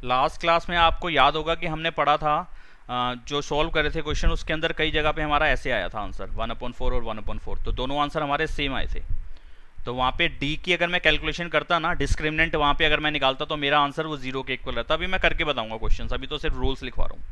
Last class में आपको याद होगा कि हमने पढ़ा था, जो सॉल्व करे थे क्वेश्चन, उसके अंदर कई जगह पे हमारा ऐसे आया था आंसर 1/4 और 1/4, तो दोनों आंसर हमारे सेम आए थे। तो वहाँ पे डी की अगर मैं कैलकुलेशन करता ना, डिस्क्रिमिनेंट वहाँ पे अगर मैं निकालता, तो मेरा आंसर वो 0 के इक्वल रहता। अभी मैं करके बताऊंगा क्वेश्चन, अभी तो सिर्फ रूल्स लिखवा रहा हूँ,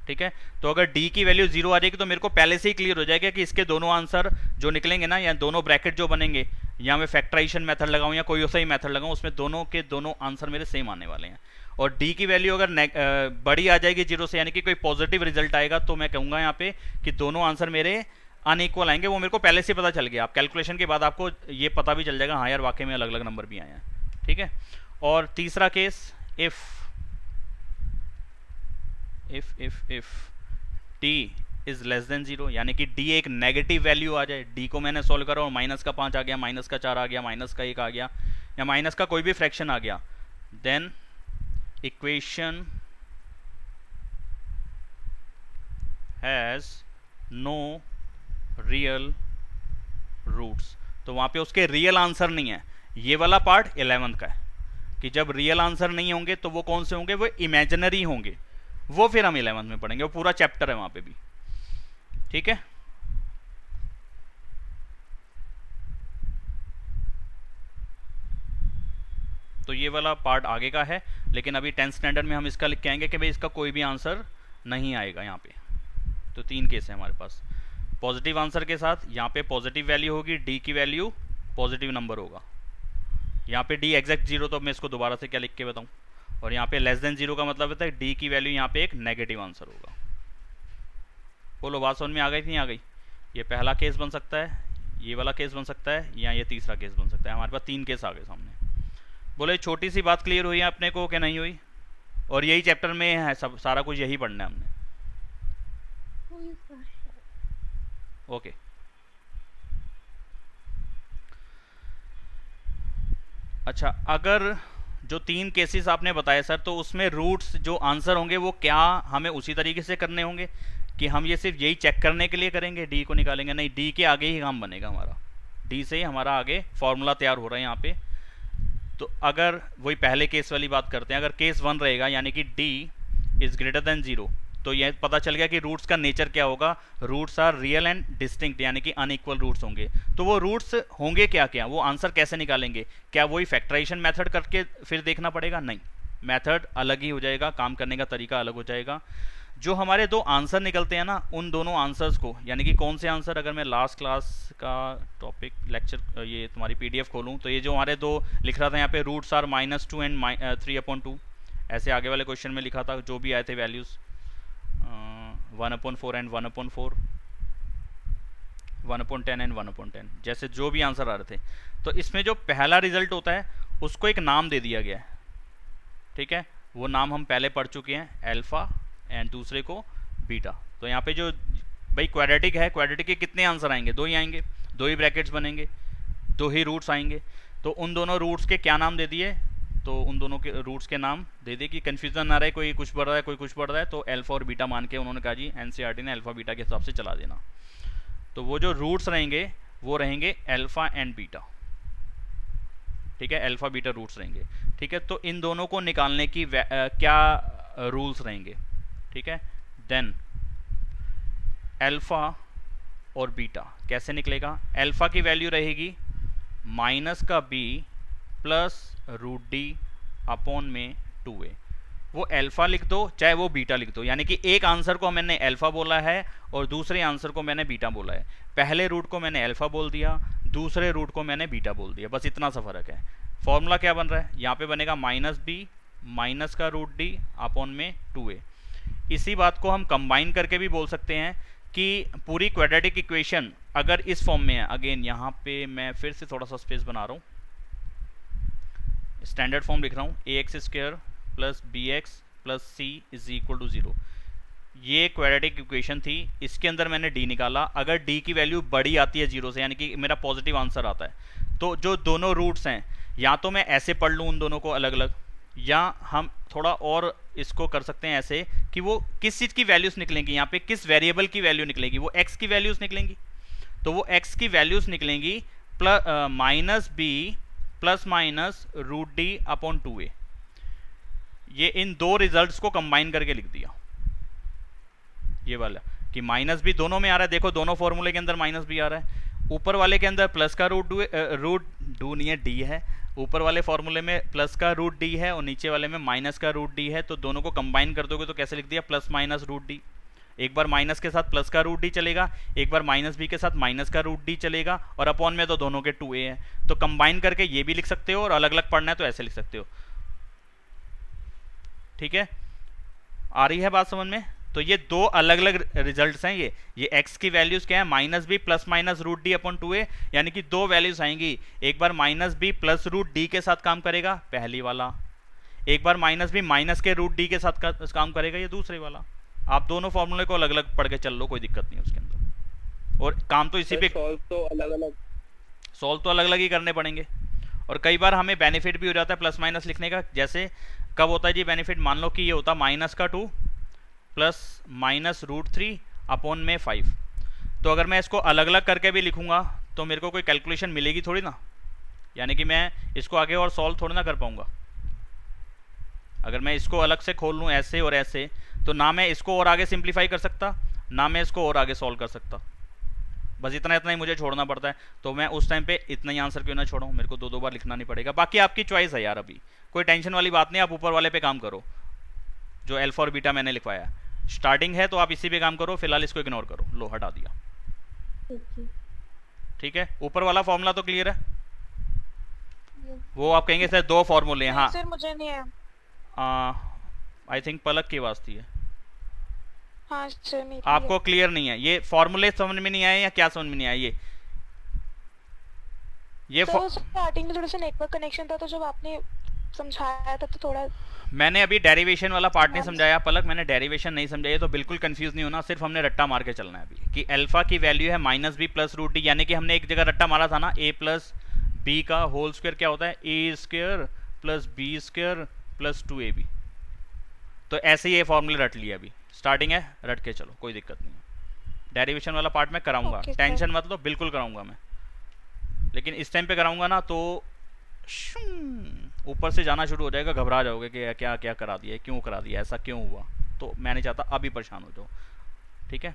ठीक है। तो अगर डी की वैल्यू 0 आ जाएगी तो मेरे को पहले से ही क्लियर हो जाएगा कि इसके दोनों आंसर जो निकलेंगे ना, या दोनों ब्रैकेट जो बनेंगे, या मैं फैक्टराइजेशन मेथड लगाऊं या कोई सा ही मेथड लगाऊं, उसमें दोनों के दोनों आंसर मेरे सेम आने वाले हैं। और डी की वैल्यू अगर बड़ी आ जाएगी 0 से, यानी कि कोई पॉजिटिव रिजल्ट आएगा, तो मैं कहूंगा यहाँ पे कि दोनों आंसर मेरे अनइक्वल आएंगे। वो मेरे को पहले से पता चल गया, आप कैलकुलेशन के बाद आपको ये पता भी चल जाएगा, हाँ यार वाकई में अलग अलग नंबर भी आए हैं, ठीक है। और तीसरा case, if D is less than 0, यानी कि डी एक नेगेटिव वैल्यू आ जाए, डी को मैंने सॉल्व करा और माइनस का 5 आ गया, माइनस का 4 आ गया, माइनस का 1 आ गया, या माइनस का कोई भी फ्रैक्शन आ गया, then equation has no real roots. तो वहां पे उसके रियल आंसर नहीं है। ये वाला पार्ट 11th का है कि जब रियल आंसर नहीं होंगे तो वो कौन से होंगे, वो इमेजिनरी होंगे। वो फिर हम 11th में पढ़ेंगे, वो पूरा चैप्टर है वहां पे भी, ठीक है। तो ये वाला पार्ट आगे का है, लेकिन अभी 10th स्टैंडर्ड में हम इसका लिख के आएंगे कि भाई इसका कोई भी आंसर नहीं आएगा यहाँ पे। तो 3 केस है हमारे पास पॉजिटिव आंसर के साथ। यहाँ पे पॉजिटिव वैल्यू होगी, डी की वैल्यू पॉजिटिव नंबर होगा। यहाँ पे डी एग्जैक्ट 0, तो मैं इसको दोबारा से क्या लिख के बताऊँ। और यहाँ पे लेस देन 0 का मतलब होता है डी की वैल्यू यहाँ पे एक नेगेटिव आंसर होगा। बोलो बात समझ में आ गई थी? आ गई। ये पहला केस बन सकता है, ये वाला केस बन सकता है, या ये तीसरा केस बन सकता है। हमारे पास 3 केस आ गए सामने। बोले छोटी सी बात क्लियर हुई है अपने को कि नहीं हुई? और यही चैप्टर में है, सब सारा कुछ यही पढ़ना है हमने। ओके अच्छा, अगर जो 3 केसेस आपने बताए सर, तो उसमें रूट्स जो आंसर होंगे वो क्या हमें उसी तरीके से करने होंगे कि हम ये सिर्फ यही चेक करने के लिए करेंगे, डी को निकालेंगे? नहीं, डी के आगे ही काम बनेगा हमारा, डी से ही हमारा आगे फॉर्मूला तैयार हो रहा है यहाँ पे। तो अगर वही पहले केस वाली बात करते हैं, अगर केस 1 रहेगा यानी कि डी इज ग्रेटर देन 0, तो यह पता चल गया कि रूट्स का नेचर क्या होगा। Roots are real and distinct, यानी कि अनइक्वल रूट्स होंगे। तो वो रूट्स होंगे क्या क्या, वो आंसर कैसे निकालेंगे? क्या वही फैक्टराइजेशन मेथड करके फिर देखना पड़ेगा? नहीं, मेथड अलग ही हो जाएगा, काम करने का तरीका अलग हो जाएगा। जो हमारे 2 आंसर निकलते हैं ना, उन दोनों आंसर्स को, यानी कि कौन से आंसर, अगर मैं लास्ट क्लास का टॉपिक लेक्चर ये तुम्हारी पीडीएफ खोलूँ, तो ये जो हमारे 2 लिख रहा था यहाँ पे, रूट्स आर -2 एंड 3/2, ऐसे आगे वाले क्वेश्चन में लिखा था जो भी आए थे वैल्यूज़, 1/4 एंड 1/4, 1/10 एंड 1/10, जैसे जो भी आंसर आ रहे थे। तो इसमें जो पहला रिजल्ट होता है उसको एक नाम दे दिया गया है, ठीक है। वो नाम हम पहले पढ़ चुके हैं, अल्फा, एंड दूसरे को बीटा। तो यहाँ पे जो भाई क्वाड्रेटिक है, क्वाड्रेटिक के कितने आंसर आएंगे? 2 ही आएंगे, 2 ही ब्रैकेट्स बनेंगे, 2 ही रूट्स आएंगे। तो उन दोनों रूट्स के क्या नाम दे दिए? तो उन दोनों के रूट्स के नाम दे दिए कि कन्फ्यूजन ना रहे, कोई कुछ पढ़ रहा है कोई कुछ पढ़ रहा है। तो अल्फा और बीटा मान के उन्होंने कहा जी एनसीईआरटी ने अल्फा बीटा के हिसाब से चला देना। तो वो जो रूट्स रहेंगे वो रहेंगे अल्फा एंड बीटा, ठीक है, अल्फा बीटा रूट्स रहेंगे, ठीक है। तो इन दोनों को निकालने की क्या रूल्स रहेंगे, ठीक है। देन अल्फा और बीटा कैसे निकलेगा? अल्फा की वैल्यू रहेगी माइनस का B plus root D upon में 2a। वो अल्फा लिख दो चाहे वो बीटा लिख दो, यानी कि एक आंसर को मैंने अल्फा बोला है और दूसरे आंसर को मैंने बीटा बोला है। पहले रूट को मैंने अल्फा बोल दिया, दूसरे रूट को मैंने बीटा बोल दिया, बस इतना सा फर्क है। फॉर्मूला क्या बन रहा है? यहाँ पे बनेगा माइनस बी माइनस का रूट डी अपॉन में 2a। इसी बात को हम कंबाइन करके भी बोल सकते हैं कि पूरी क्वाड्रेटिक इक्वेशन अगर इस फॉर्म में है, अगेन यहाँ पे मैं फिर से थोड़ा सा स्पेस बना रहा हूँ, स्टैंडर्ड फॉर्म लिख रहा हूँ, ax² plus bx plus c is equal to 0। ये क्वाड्रेटिक इक्वेशन थी, इसके अंदर मैंने d निकाला। अगर d की वैल्यू बड़ी आती है 0 से, यानी कि मेरा पॉजिटिव आंसर आता है, तो जो दोनों रूट्स हैं, या तो मैं ऐसे पढ़ लूँ उन दोनों को अलग अलग, या हम थोड़ा और इसको कर सकते हैं ऐसे कि वो किस चीज़ की वैल्यूज़ निकलेंगी, यहाँ पे किस वेरिएबल की वैल्यू निकलेगी, वो x की वैल्यूज़ निकलेंगी। तो वो x की वैल्यूज़ निकलेंगी plus minus B plus minus root D upon 2a। ये इन दो रिजल्ट्स को कंबाइन करके लिख दिया, ये वाला कि माइनस भी दोनों में आ रहा है, देखो दोनों फॉर्मूले के अंदर माइनस भी आ रहा है, ऊपर वाले के अंदर प्लस का रूट डू नहीं है डी है, ऊपर वाले फॉर्मूले में प्लस का रूट डी है और नीचे वाले में माइनस का रूट डी है, तो दोनों को कंबाइन कर दोगे तो कैसे लिख दिया, प्लस माइनस रूट डी। एक बार माइनस के साथ प्लस का रूट डी चलेगा, एक बार माइनस बी के साथ माइनस का रूट डी चलेगा, और अपॉन में तो दोनों के 2a है, तो कंबाइन करके ये भी लिख सकते हो और अलग अलग पढ़ना है तो ऐसे लिख सकते हो। ठीक है, आ रही है बात समझ में? तो ये दो अलग अलग रिजल्ट्स हैं। ये x की वैल्यूज क्या है, minus B plus minus root D upon 2a, यानी कि दो वैल्यूज आएंगी, एक बार minus B plus root D के साथ काम करेगा पहली वाला, एक बार माइनस बी माइनस के रूट डी के साथ काम करेगा ये दूसरे वाला। आप दोनों फॉर्मूले को अलग अलग पढ़ के चल लो, कोई दिक्कत नहीं है उसके अंदर, और काम तो इसी पे सॉल्व तो अलग अलग ही करने पड़ेंगे। और कई बार हमें बेनिफिट भी हो जाता है प्लस माइनस लिखने का, जैसे कब होता है जी बेनिफिट, मान लो कि ये होता माइनस का 2 प्लस माइनस रूट 3 अपॉन में 5, तो अगर मैं इसको अलग अलग करके भी लिखूंगा तो मेरे को कोई कैलकुलेशन मिलेगी थोड़ी ना, यानी कि मैं इसको आगे और सॉल्व थोड़ी ना कर पाऊंगा। अगर मैं इसको अलग से खोल लूँ ऐसे और ऐसे, तो ना मैं इसको और आगे सिंप्लीफाई कर सकता, ना मैं इसको और आगे सॉल्व कर सकता, बस इतना इतना ही मुझे छोड़ना पड़ता है। तो मैं उस टाइम पे इतना ही आंसर क्यों ना छोड़ूं, मेरे को दो बार लिखना नहीं पड़ेगा। बाकी आपकी चॉइस है यार, अभी कोई टेंशन वाली बात नहीं, आप ऊपर वाले पे काम करो जो अल्फा और बीटा मैंने लिखवाया, स्टार्टिंग है तो आप इसी पे काम करो, फिलहाल इसको इग्नोर करो, लो हटा दिया। ठीक है, ऊपर वाला फॉर्मूला तो क्लियर है, वो आप कहेंगे सर दो फॉर्मूले हैं। हाँ सर मुझे नहीं है, आई थिंक पलक की आवाज थी। हाँ सर नहीं, आपको क्लियर नहीं है, ये फॉर्मूले समझ में नहीं आए या क्या समझ में नहीं आया? ये तो स्टार्टिंग में थोड़ा सा नेटवर्क कनेक्शन था, तो जब आपने समझाया था तो थोड़ा, मैंने अभी डेरिवेशन वाला पार्ट नहीं समझाया पलक, मैंने डेरिवेशन नहीं समझाया, तो बिल्कुल कंफ्यूज नहीं होना, सिर्फ हमने रट्टा मार के चलना है अभी कि अल्फा की वैल्यू है minus B plus root D, यानी कि हमने एक जगह रट्टा मारा था ना, ए प्लस बी का होल स्क्वायर क्या होता है, A square plus B square plus 2ab, तो ऐसे ही ये फॉर्मूले रट लिया, अभी स्टार्टिंग है रट के चलो, कोई दिक्कत नहीं है। डेरिवेशन वाला पार्ट मैं कराऊंगा, टेंशन मत लो, बिल्कुल कराऊंगा मैं, लेकिन इस टाइम पे कराऊंगा ना तो ऊपर से जाना शुरू हो जाएगा, घबरा जाओगे कि क्या क्या करा दिया, क्यों करा दिया, ऐसा क्यों हुआ, तो मैं नहीं चाहता अभी परेशान हो जाओ। ठीक है,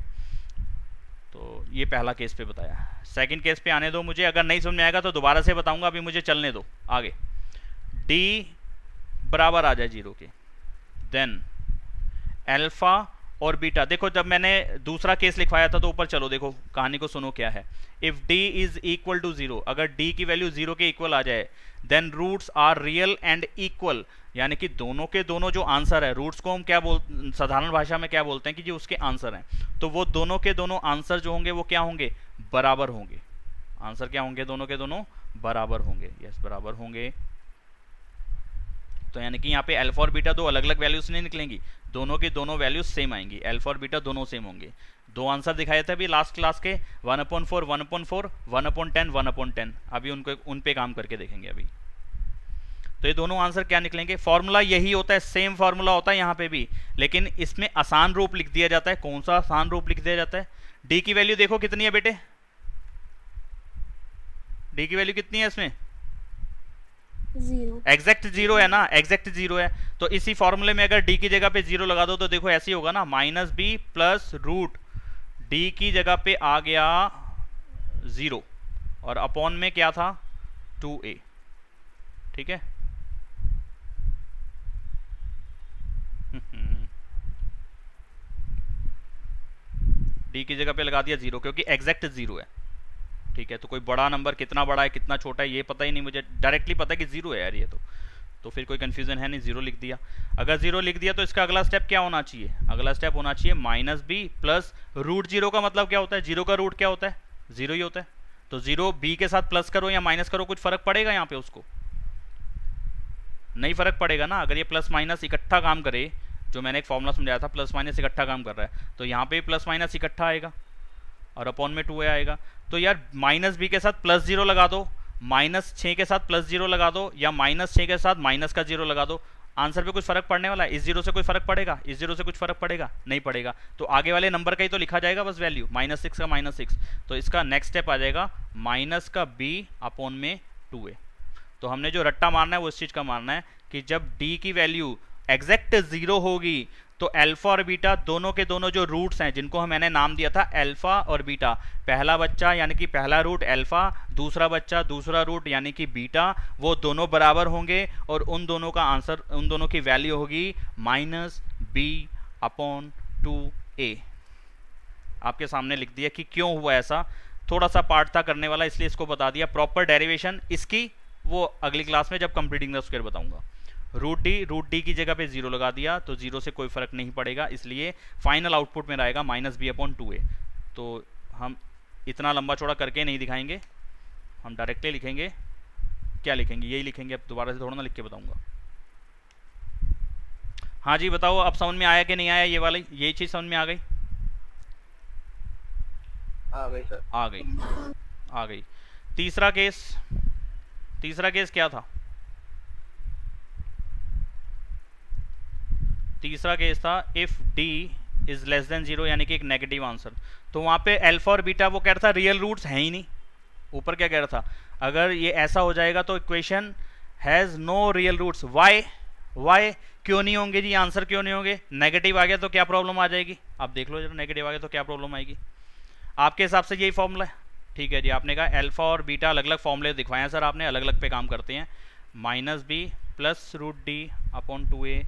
तो ये पहला केस पे बताया, सेकंड केस पे आने दो मुझे, अगर नहीं समझ में आएगा तो दोबारा से बताऊंगा, अभी मुझे चलने दो आगे। डी बराबर आ जाए 0 के, देन अल्फा और बीटा, देखो जब मैंने दूसरा केस लिखवाया था तो ऊपर चलो देखो कहानी को सुनो क्या है, if d is equal to 0, अगर d की वैल्यू 0 के इक्वल आ जाए, then roots are real and equal, यानी कि दोनों के दोनों जो आंसर है, रूट्स को हम क्या साधारण भाषा में क्या बोलते हैं कि जो उसके आंसर हैं, तो वो दोनों के दोनों आंसर जो होंगे वो क्या होंगे, बराबर होंगे। आंसर क्या होंगे, दोनों के दोनों बराबर होंगे, यस बराबर होंगे। तो यानी कि यहाँ पे अल्फा और बीटा दो अलग अलग वैल्यूज नहीं निकलेंगी, दोनों की दोनों वैल्यूज सेम आएंगी, अल्फा और बीटा दोनों सेम होंगे। दो आंसर दिखाए थे अभी लास्ट क्लास के, 1/4 1/4 1/10 1/10, अभी उनको उन पे काम करके देखेंगे अभी। तो ये दोनों आंसर क्या निकलेंगे, फॉर्मूला यही होता है, सेम फॉर्मूला होता है यहाँ पे भी, लेकिन इसमें आसान रूप लिख दिया जाता है। कौन सा आसान रूप लिख दिया जाता है, डी की वैल्यू देखो कितनी है बेटे, डी की वैल्यू कितनी है इसमें, 0, एग्जैक्ट 0 है ना, एग्जैक्ट 0 है, तो इसी फॉर्मूले में अगर d की जगह पे 0 लगा दो तो देखो ऐसे ही होगा ना, minus B plus root d की जगह पे आ गया 0 और अपॉन में क्या था 2a। ठीक है, d की जगह पे लगा दिया 0 क्योंकि एग्जैक्ट 0 है। ठीक है, तो कोई बड़ा नंबर कितना बड़ा है कितना छोटा है ये पता ही नहीं, मुझे डायरेक्टली पता है कि 0 है यार ये, तो फिर कोई कंफ्यूजन है नहीं, 0 लिख दिया। अगर 0 लिख दिया तो इसका अगला स्टेप क्या होना चाहिए, अगला स्टेप होना चाहिए माइनस बी प्लस रूट 0 का मतलब क्या होता है, 0 का रूट क्या होता है, 0 ही होता है, तो 0 बी के साथ प्लस करो या माइनस करो कुछ फर्क पड़ेगा यहाँ पे, उसको नहीं फर्क पड़ेगा ना। अगर ये प्लस माइनस इकट्ठा काम करे, जो मैंने एक फॉर्मूला समझाया था प्लस माइनस इकट्ठा काम कर रहा है, तो यहाँ पे प्लस माइनस इकट्ठा आएगा और अपॉन में 2a आएगा। तो यार माइनस बी के साथ प्लस 0 लगा दो, माइनस 6 के साथ प्लस 0 लगा दो, या माइनस 6 के साथ माइनस का 0 लगा दो, आंसर पे कुछ फर्क पड़ने वाला है, इस 0 से कोई फर्क पड़ेगा, इस 0 से कुछ फर्क पड़ेगा नहीं पड़ेगा, तो आगे वाले नंबर का ही तो लिखा जाएगा बस वैल्यू, -6 का -6, तो इसका नेक्स्ट स्टेप आ जाएगा माइनस का b अपॉन में 2a। तो हमने जो रट्टा मारना है वो इस चीज़ का मारना है कि जब d की वैल्यू एग्जैक्ट 0 होगी तो अल्फा और बीटा दोनों के दोनों जो रूट्स हैं, जिनको मैंने नाम दिया था अल्फा और बीटा, पहला बच्चा यानी कि पहला रूट अल्फा, दूसरा बच्चा दूसरा रूट यानी कि बीटा, वो दोनों बराबर होंगे और उन दोनों का आंसर, उन दोनों की वैल्यू होगी -b/2a। आपके सामने लिख दिया कि क्यों हुआ ऐसा, थोड़ा सा पार्ट था करने वाला इसलिए इसको बता दिया। प्रॉपर डेरिवेशन इसकी वो अगली क्लास में जब कंप्लीटिंग द स्क्वायर बताऊंगा। रूट डी की जगह पे 0 लगा दिया तो 0 से कोई फर्क नहीं पड़ेगा, इसलिए फाइनल आउटपुट मेरा आएगा -b/2a। तो हम इतना लंबा चौड़ा करके नहीं दिखाएंगे, हम डायरेक्टली लिखेंगे। क्या लिखेंगे? यही लिखेंगे, अब दोबारा से थोड़ा ना लिख के बताऊंगा। हाँ जी बताओ, अब समझ में आया कि नहीं आया? ये वाली यही चीज़ समझ में आ गई? आ गई सर। आ गई, आ गई। तीसरा केस क्या था? तीसरा केस था if d is less than 0, यानी कि एक नेगेटिव आंसर। तो वहां पे अल्फा और बीटा वो कह रहा था रियल रूट्स हैं ही नहीं। ऊपर क्या कह रहा था? अगर ये ऐसा हो जाएगा तो equation has no real roots. Why क्यों नहीं होंगे जी? आंसर क्यों नहीं होंगे? नेगेटिव आ गया तो क्या प्रॉब्लम आ जाएगी? आप देख लो जरा, नेगेटिव आ गया तो क्या प्रॉब्लम आएगी आपके हिसाब से? यही फॉर्मूला है, ठीक है जी। आपने कहा अल्फा और बीटा अलग अलग फॉर्मूले दिखवाए हैं सर आपने, अलग अलग पे काम करते हैं। -b+√d/2a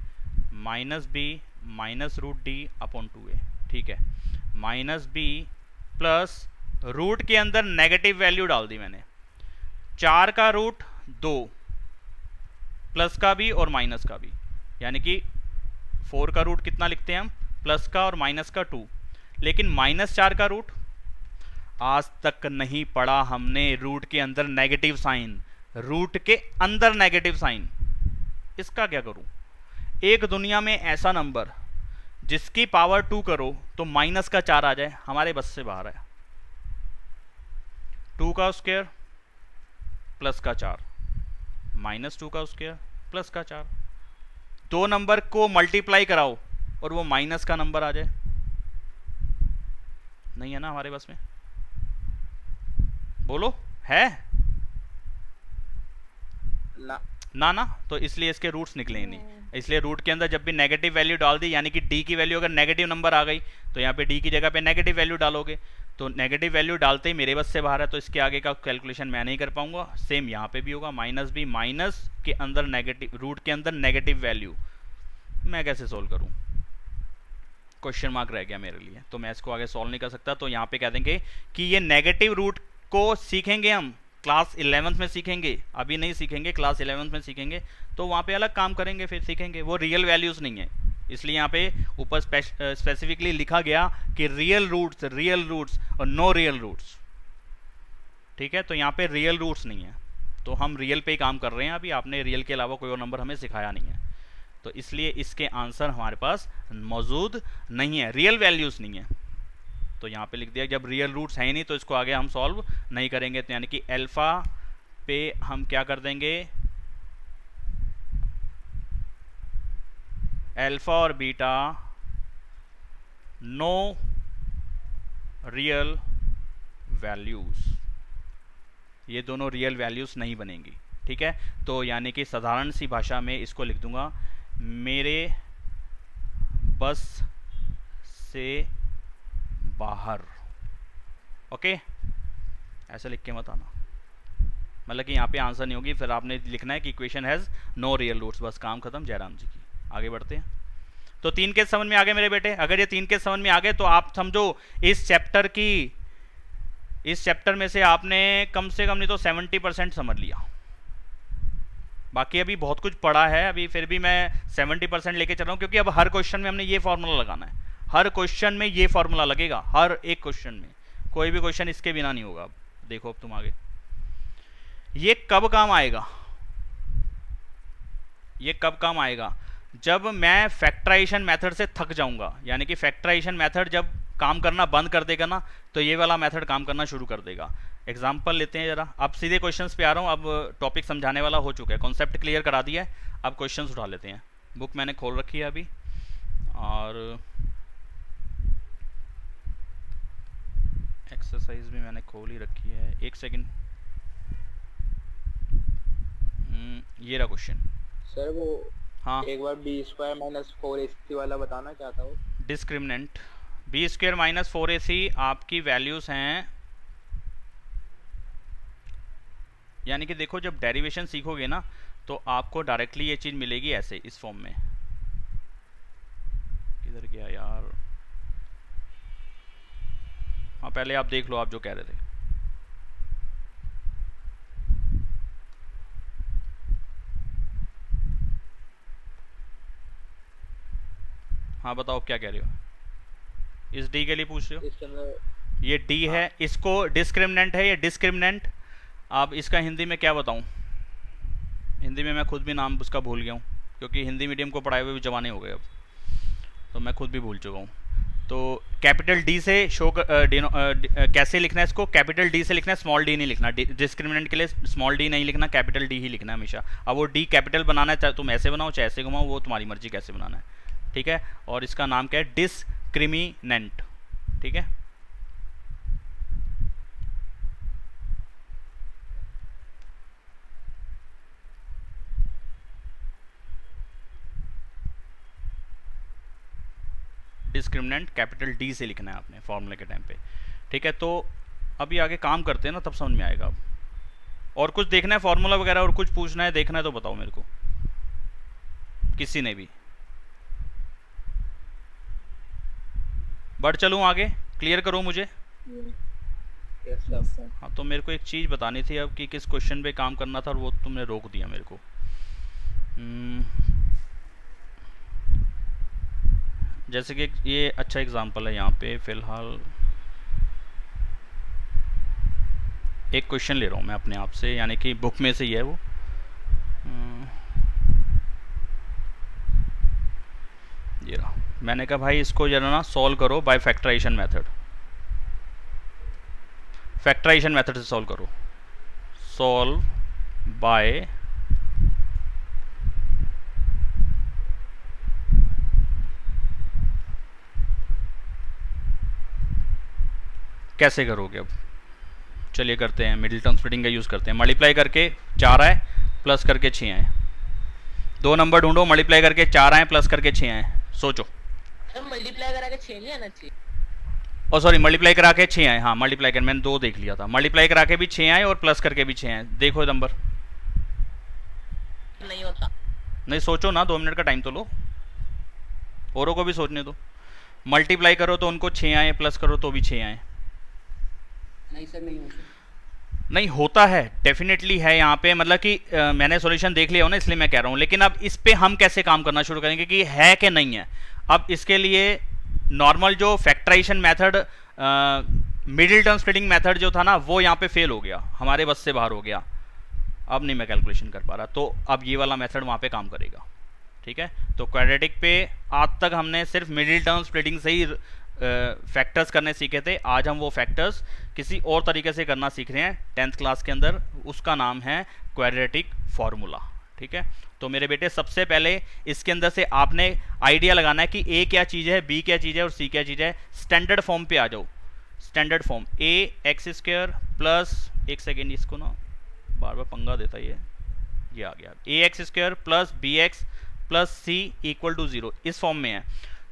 -b-√d/2a, ठीक है। -b प्लस रूट के अंदर नेगेटिव वैल्यू डाल दी मैंने, 4 का रूट 2, प्लस का भी और माइनस का भी, यानी कि 4 का रूट कितना लिखते हैं हम? प्लस का और माइनस का 2। लेकिन -4 का रूट आज तक नहीं पढ़ा हमने। रूट के अंदर नेगेटिव साइन, रूट के अंदर नेगेटिव साइन, इसका क्या करूं? एक दुनिया में ऐसा नंबर जिसकी पावर 2 करो तो माइनस का 4 आ जाए, हमारे बस से बाहर है। 2 का स्क्वायर प्लस का 4, -2 का स्क्वायर प्लस का 4, दो नंबर को मल्टीप्लाई कराओ और वो माइनस का नंबर आ जाए, नहीं है ना हमारे बस में? बोलो, है ना? तो इसलिए इसके रूट्स निकले नहीं। इसलिए रूट के अंदर जब भी नेगेटिव वैल्यू डाल दी, यानी कि डी की वैल्यू अगर नेगेटिव नंबर आ गई तो यहाँ पे डी की जगह पे नेगेटिव वैल्यू डालोगे, तो नेगेटिव वैल्यू डालते ही मेरे बस से बाहर है, तो इसके आगे का कैलकुलेशन मैं नहीं कर पाऊंगा। सेम यहाँ पे भी होगा, -b माइनस के अंदर नेगेटिव, रूट के अंदर नेगेटिव वैल्यू, मैं कैसे सोल्व करूँ? क्वेश्चन मार्क रह गया मेरे लिए, तो मैं इसको आगे सॉल्व नहीं कर सकता। तो यहाँ पे कह देंगे कि ये नेगेटिव रूट को सीखेंगे हम क्लास 11th में सीखेंगे, अभी नहीं सीखेंगे, क्लास 11th में सीखेंगे, तो वहाँ पे अलग काम करेंगे, फिर सीखेंगे। वो रियल वैल्यूज़ नहीं है, इसलिए यहाँ पे ऊपर स्पेसिफिकली लिखा गया कि रियल रूट्स और नो रियल रूट्स, ठीक है। तो यहाँ पे रियल रूट्स नहीं है, तो हम रियल पे ही काम कर रहे हैं अभी। आपने रियल के अलावा कोई और नंबर हमें सिखाया नहीं है, तो इसलिए इसके आंसर हमारे पास मौजूद नहीं है, रियल वैल्यूज़ नहीं है। तो यहाँ पे लिख दिया जब रियल रूट्स हैं ही नहीं तो इसको आगे हम सॉल्व नहीं करेंगे। तो यानी कि अल्फा पे हम क्या कर देंगे? अल्फा और बीटा नो रियल वैल्यूज, ये दोनों रियल वैल्यूज नहीं बनेंगी, ठीक है। तो यानी कि साधारण सी भाषा में इसको लिख दूंगा, मेरे बस से बाहर। ओके, ऐसा लिख के मत आना, मतलब कि यहाँ पे आंसर नहीं होगी, फिर आपने लिखना है कि equation has no real roots, बस काम खत्म जयराम जी की। आगे बढ़ते हैं। तो 3 केस समझ में आ गए मेरे बेटे? अगर ये 3 केस समझ में आ गए तो आप समझो इस चैप्टर में से आपने कम से कम नहीं तो 70% समझ लिया। बाकी अभी बहुत कुछ पढ़ा है अभी, फिर भी मैं 70% लेके चल रहा हूँ, क्योंकि अब हर क्वेश्चन में हमने ये फॉर्मूला लगाना है, हर क्वेश्चन में ये फॉर्मूला लगेगा, हर एक क्वेश्चन में, कोई भी क्वेश्चन इसके बिना नहीं होगा। देखो अब तुम आगे, ये कब काम आएगा? ये कब काम आएगा? जब मैं फैक्टराइजेशन मेथड से थक जाऊंगा, यानी कि फैक्टराइजेशन मेथड जब काम करना बंद कर देगा ना, तो ये वाला मेथड काम करना शुरू कर देगा। एग्जाम्पल लेते हैं जरा, अब सीधे क्वेश्चंस पे आ रहा हूँ। अब टॉपिक समझाने वाला हो चुका है, कॉन्सेप्ट क्लियर करा दिया है, अब क्वेश्चंस उठा लेते हैं। बुक मैंने खोल रखी है अभी, और एक्सरसाइज भी मैंने खोल ही रखी है। एक सेकंड, ये रहा क्वेश्चन। सर वो हाँ, एक बार बी स्क्वायर माइनस 4ac वाला बताना क्या था वो। Discriminant B square minus 4ac आपकी वैल्यूज़ हैं, यानी कि देखो जब डेरिवेशन सीखोगे ना तो आपको डायरेक्टली ये चीज़ मिलेगी ऐसे इस फॉर्म में। किधर गया यार, हाँ पहले आप देख लो आप जो कह रहे थे। हाँ बताओ क्या कह रहे हो, इस डी के लिए पूछ रहे हो। इसके अंदर ये डी हाँ। है, इसको डिस्क्रिमिनेंट है, ये डिस्क्रिमिनेंट। अब इसका हिंदी में क्या बताऊं, हिंदी में मैं खुद भी नाम उसका भूल गया हूँ, क्योंकि हिंदी मीडियम को पढ़ाए हुए भी जमाने हो गए अब, तो मैं खुद भी भूल चुका हूँ। तो कैपिटल डी से शो कैसे लिखना है इसको, कैपिटल डी से लिखना है, स्मॉल डी नहीं लिखना। डिस्क्रिमिनेंट के लिए स्मॉल डी नहीं लिखना, कैपिटल डी ही लिखना है हमेशा। अब वो डी कैपिटल बनाना है, चाहे तुम ऐसे बनाओ चाहे ऐसे घुमाओ, वो तुम्हारी मर्जी कैसे बनाना है, ठीक है। और इसका नाम क्या है, डिस्क्रिमिनेंट, ठीक है। डिस्क्रिमिनेंट कैपिटल डी से लिखना है आपने फॉर्मूले के टाइम पे, ठीक है। तो अभी आगे काम करते हैं ना, तब समझ में आएगा। अब और कुछ देखना है फॉर्मूला वगैरह, और कुछ पूछना है देखना है तो बताओ मेरे को, किसी ने भी। बढ़ चलूँ आगे, क्लियर करो मुझे। Yes sir. हाँ तो मेरे को एक चीज़ बतानी थी अब कि किस क्वेश्चन पे काम करना था, और वो तुमने रोक दिया मेरे को। जैसे कि ये अच्छा एग्जांपल है यहाँ पे फ़िलहाल, एक क्वेश्चन ले रहा हूँ मैं अपने आप से, यानी कि बुक में से ही है वो। ये रहा, मैंने कहा भाई इसको जरा ना सॉल्व करो by factorisation method, factorisation method से सॉल्व करो, सॉल्व बाय कैसे करोगे। अब चलिए करते हैं, मिडिल टर्म स्प्लिटिंग का यूज़ करते हैं। मल्टीप्लाई करके 4 आए प्लस करके 6 आए, दो नंबर ढूंढो, मल्टीप्लाई करके 4 आए प्लस करके 6 आए, सोचो। मल्टीप्लाई करा के 6 नहीं आना चाहिए। ओ सॉरी, मल्टीप्लाई करा के 6 आए, हाँ मल्टीप्लाई कर, मैंने 2 देख लिया था। मल्टीप्लाई करा के भी 6 आए और प्लस करके भी 6 आए, देखो नंबर। नहीं होता, नहीं सोचो ना, 2 मिनट का टाइम तो लो, औरों को भी सोचने दो। मल्टीप्लाई करो तो उनको 6 आए, प्लस करो तो भी 6 आए। नहीं सर नहीं होता। नहीं होता है, डेफिनेटली है यहाँ पे, मतलब कि मैंने सॉल्यूशन देख लिया हो ना, इसलिए मैं कह रहा हूँ। लेकिन अब इस पे हम कैसे काम करना शुरू करेंगे कि है कि नहीं है। अब इसके लिए नॉर्मल जो factorisation method, middle term splitting method जो था ना, वो यहाँ पे फेल हो गया, हमारे बस से बाहर हो गया। अब नहीं मैं कैलकुलेशन कर पा रहा, तो अब ये वाला मेथड वहाँ पे काम करेगा, ठीक है। तो क्वाड्रेटिक पे आज तक हमने सिर्फ मिडिल टर्म स्प्लिटिंग से ही फैक्टर्स करने सीखे थे। आज हम वो फैक्टर्स किसी और तरीके से करना सीख रहे हैं 10th क्लास के अंदर, उसका नाम है क्वाड्रेटिक फार्मूला, ठीक है। तो मेरे बेटे सबसे पहले इसके अंदर से आपने आइडिया लगाना है कि ए क्या चीज़ है, बी क्या चीज़ है और सी क्या चीज़ है। स्टैंडर्ड फॉर्म पे आ जाओ, standard form A X square plus, एक सेकेंड इसको ना बार बार पंगा देता ये आ गया, A X square plus B X plus C equal to 0, इस फॉर्म में है।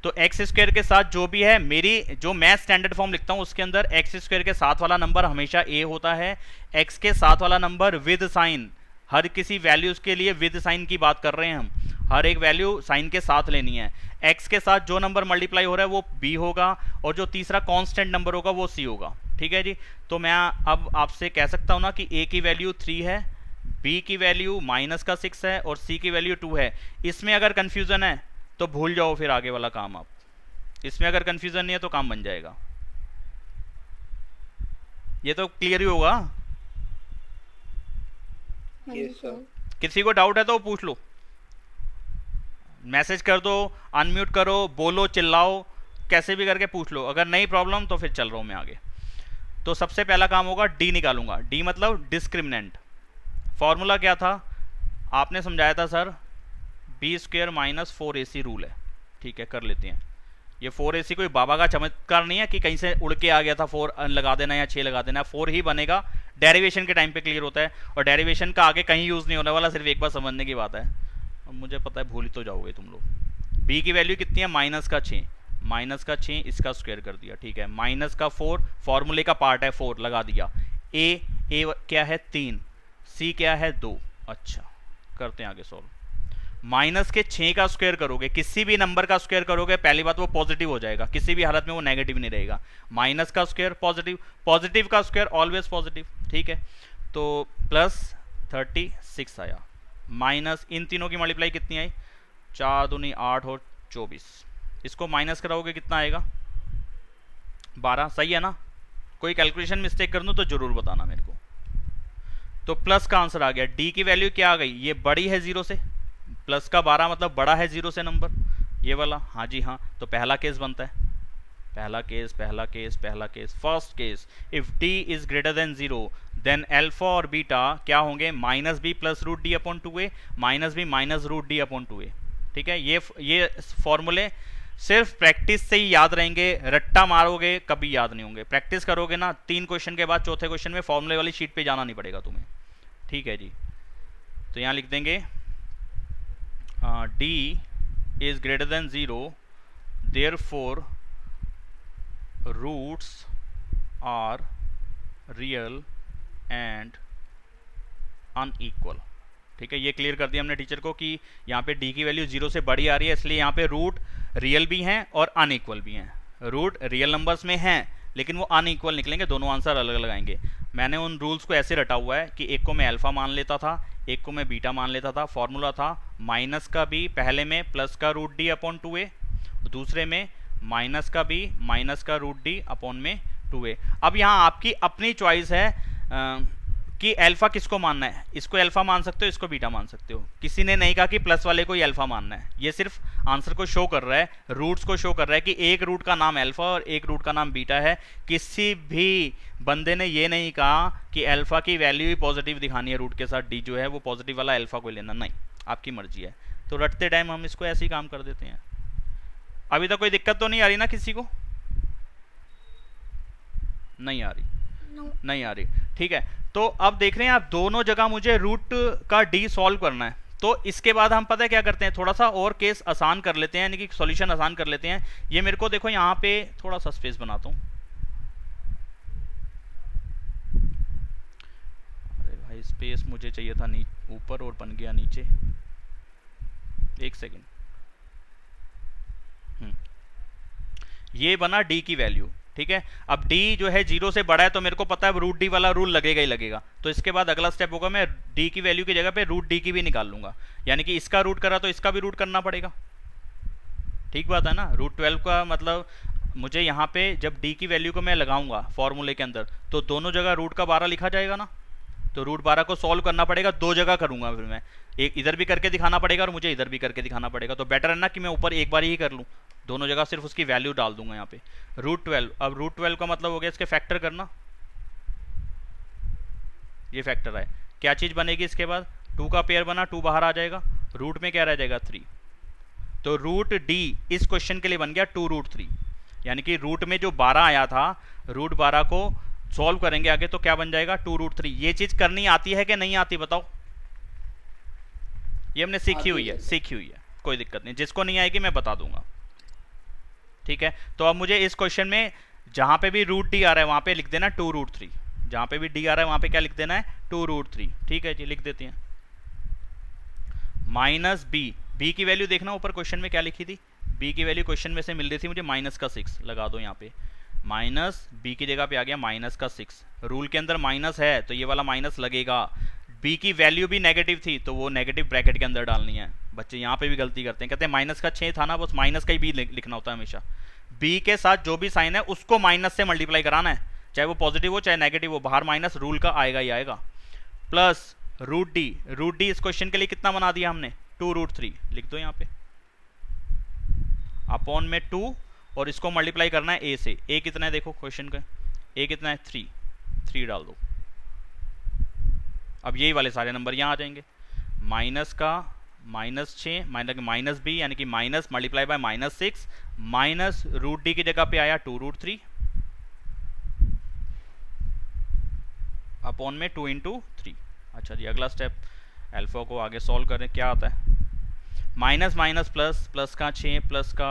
तो एक्स स्क्वायर के साथ जो भी है, मेरी जो मैं स्टैंडर्ड फॉर्म लिखता हूँ उसके अंदर एक्स स्क्वायर के साथ वाला नंबर हमेशा ए होता है। एक्स के साथ वाला नंबर विद साइन, हर किसी वैल्यूज के लिए विद साइन की बात कर रहे हैं हम, हर एक वैल्यू साइन के साथ लेनी है। एक्स के साथ जो नंबर मल्टीप्लाई हो रहा है वो बी होगा, और जो तीसरा कांस्टेंट नंबर होगा वो सी होगा, ठीक है जी। तो मैं अब आपसे कह सकता हूँ ना कि ए की वैल्यू 3 है, बी की वैल्यू -6 है और सी की वैल्यू 2 है। इसमें अगर कन्फ्यूज़न है तो भूल जाओ फिर आगे वाला काम आप, इसमें अगर कन्फ्यूज़न नहीं है तो काम बन जाएगा। ये तो क्लियर ही होगा। Yes sir. किसी को डाउट है तो पूछ लो, मैसेज कर दो, अनम्यूट करो, बोलो, चिल्लाओ, कैसे भी करके पूछ लो। अगर नहीं प्रॉब्लम तो फिर चल रहा हूँ मैं आगे। तो सबसे पहला काम होगा डी निकालूंगा, डी मतलब डिस्क्रिमिनेंट। फॉर्मूला क्या था आपने समझाया था sir, B square minus 4ac rule है, ठीक है कर लेते हैं। ये 4ac कोई बाबा का चमत्कार नहीं है कि कहीं से उड़ के आ गया था, 4 लगा देना या 6 लगा देना, 4 ही बनेगा। डेरिवेशन के टाइम पे क्लियर होता है, और डेरिवेशन का आगे कहीं यूज़ नहीं होने वाला, सिर्फ एक बार समझने की बात है। अब मुझे पता है भूल ही तो जाओगे तुम लोग। b की वैल्यू कितनी है, माइनस का 6, माइनस का 6 इसका स्क्वायर कर दिया, ठीक है। माइनस का 4 फॉर्मूले का पार्ट है, 4 लगा दिया। a क्या है 3, c क्या है 2। अच्छा करते हैं आगे सॉल्व। माइनस के 6 का स्क्वायर करोगे, किसी भी नंबर का स्क्वायर करोगे, पहली बात वो पॉजिटिव हो जाएगा, किसी भी हालत में वो नेगेटिव नहीं रहेगा। माइनस का स्क्वायर पॉजिटिव, पॉजिटिव का स्क्वायर ऑलवेज पॉजिटिव, ठीक है। तो प्लस 36 आया, माइनस इन तीनों की मल्टीप्लाई कितनी आई, 4 दूनी 8 और 24, इसको माइनस कराओगे कितना आएगा 12, सही है ना। कोई कैलकुलेशन मिस्टेक कर दूं तो जरूर बताना मेरे को। तो प्लस का आंसर आ गया। डी की वैल्यू क्या आ गई, ये बड़ी है 0 से, प्लस का 12 मतलब बड़ा है 0 से नंबर, ये वाला, हाँ जी हाँ। तो पहला केस बनता है, पहला केस, पहला केस, पहला case, first case, if d is greater than 0 then alpha और बीटा क्या होंगे, minus B plus root D upon 2a, minus B minus root D upon 2a, ठीक है। ये फॉर्मूले सिर्फ प्रैक्टिस से ही याद रहेंगे, रट्टा मारोगे कभी याद नहीं होंगे। प्रैक्टिस करोगे ना, 3 क्वेश्चन के बाद चौथे क्वेश्चन में फॉर्मूले वाली शीट पे जाना नहीं पड़ेगा तुम्हें, ठीक है जी। तो यहाँ लिख देंगे d is greater than 0 therefore roots are real and unequal, ठीक है। ये क्लियर कर दिया हमने टीचर को कि यहाँ पे d की वैल्यू 0 से बड़ी आ रही है, इसलिए यहाँ पे रूट रियल भी हैं और अनइक्वल भी हैं। रूट रियल नंबर्स में हैं लेकिन वो अनइक्वल निकलेंगे, दोनों आंसर अलग अलग आएंगे। मैंने उन रूल्स को ऐसे रटा हुआ है कि एक को मैं अल्फा मान लेता था, एक को मैं बीटा मान लेता था। फॉर्मूला था माइनस का बी पहले में प्लस का रूट डी अपॉन 2a, दूसरे में माइनस का बी माइनस का रूट डी अपॉन में 2a। अब यहाँ आपकी अपनी चॉइस है कि अल्फा किसको मानना है, इसको अल्फा मान सकते हो, इसको बीटा मान सकते हो। किसी ने नहीं कहा कि प्लस वाले को ही अल्फा मानना है, ये सिर्फ आंसर को शो कर रहा है, रूट्स को शो कर रहा है कि एक रूट का नाम अल्फा और एक रूट का नाम बीटा है। किसी भी बंदे ने ये नहीं कहा कि अल्फा की वैल्यू ही पॉजिटिव दिखानी है रूट के साथ, डी जो है वो पॉजिटिव वाला अल्फा को लेना, नहीं, आपकी मर्जी है। तो रटते टाइम हम इसको ऐसे ही काम कर देते हैं। अभी तक कोई दिक्कत तो नहीं आ रही ना किसी को, नहीं आ रही, नहीं आ रही, ठीक है। तो अब देख रहे हैं आप, दोनों जगह मुझे रूट का डी सॉल्व करना है। तो इसके बाद हम पता है क्या करते हैं, थोड़ा सा और केस आसान कर लेते हैं, यानी कि सॉल्यूशन आसान कर लेते हैं। ये मेरे को देखो यहाँ पे थोड़ा सा स्पेस बनाता हूँ, अरे भाई स्पेस मुझे चाहिए था ऊपर और बन गया नीचे, एक सेकेंड। ये बना डी की वैल्यू, ठीक है। अब d जो है 0 से बड़ा है तो मेरे को पता है रूट डी वाला रूल लगेगा ही लगेगा। तो इसके बाद अगला स्टेप होगा, मैं d की वैल्यू की जगह पे रूट डी की भी निकाल लूंगा, यानी कि इसका रूट करा तो इसका भी रूट करना पड़ेगा, ठीक बात है ना। रूट 12 का मतलब मुझे यहाँ पे जब d की वैल्यू को मैं लगाऊंगा फॉर्मूले के अंदर तो दोनों जगह रूट का 12 लिखा जाएगा ना। तो रूट 12 को सॉल्व करना पड़ेगा, 2 जगह करूंगा फिर मैं, एक इधर भी करके दिखाना पड़ेगा और मुझे इधर भी करके दिखाना पड़ेगा। तो बेटर है ना कि मैं ऊपर एक बार ही कर लूँ, दोनों जगह सिर्फ उसकी वैल्यू डाल दूंगा यहाँ पे। रूट 12, अब रूट 12 का मतलब हो गया इसके फैक्टर करना, ये फैक्टर है। क्या चीज बनेगी इसके बाद, 2 का पेयर बना, 2 बाहर आ जाएगा, रूट में क्या रह जाएगा 3। तो रूट डी इस क्वेश्चन के लिए बन गया 2 रूट 3, यानी कि रूट में जो 12 आया था, रूट 12 को सॉल्व करेंगे आगे तो क्या बन जाएगा 2 रूट 3। ये चीज करनी आती है कि नहीं आती बताओ, ये हमने सीखी हुई है, सीखी हुई है, कोई दिक्कत नहीं। जिसको नहीं आएगी मैं बता दूंगा, ठीक है। तो अब मुझे इस क्वेश्चन में जहां पे भी रूट डी आ रहा है वहां पे लिख देना 2 रूट 3, जहां पे भी डी आ रहा है वहां पे क्या लिख देना है 2 रूट 3, ठीक है जी, लिख देते हैं। माइनस बी, बी की वैल्यू देखना ऊपर क्वेश्चन में क्या लिखी थी, बी की वैल्यू क्वेश्चन में से मिल रही थी मुझे माइनस का 6, लगा दो यहाँ पे, माइनस बी की जगह पे आ गया माइनस का 6। रूल के अंदर माइनस है तो ये वाला माइनस लगेगा। बी की वैल्यू भी नेगेटिव थी तो वो नेगेटिव ब्रैकेट के अंदर डालनी है। बच्चे यहाँ पे भी गलती करते हैं, कहते हैं माइनस का 6 था ना, बस माइनस का ही बी लिखना होता है हमेशा। बी के साथ जो भी साइन है उसको माइनस से मल्टीप्लाई कराना है, चाहे वो पॉजिटिव हो चाहे नेगेटिव हो, बाहर माइनस रूल का आएगा ही आएगा। Plus root D, root D इस क्वेश्चन के लिए कितना बना दिया हमने 2 रूट 3, लिख दो यहाँ पे, अपॉन में 2 और इसको मल्टीप्लाई करना है ए से। ए कितना है देखो क्वेश्चन का, ए कितना है 3 डाल दो। अब यही वाले सारे नंबर यहाँ आ जाएंगे, माइनस का -6 माइनस बी यानी कि minus multiply by -6 minus root D की जगह पे आया 2 रूट 3 अपॉन में 2 इंटू 3। अच्छा जी, अगला स्टेप अल्फा को आगे सॉल्व करें, क्या आता है माइनस माइनस प्लस, प्लस का 6 प्लस का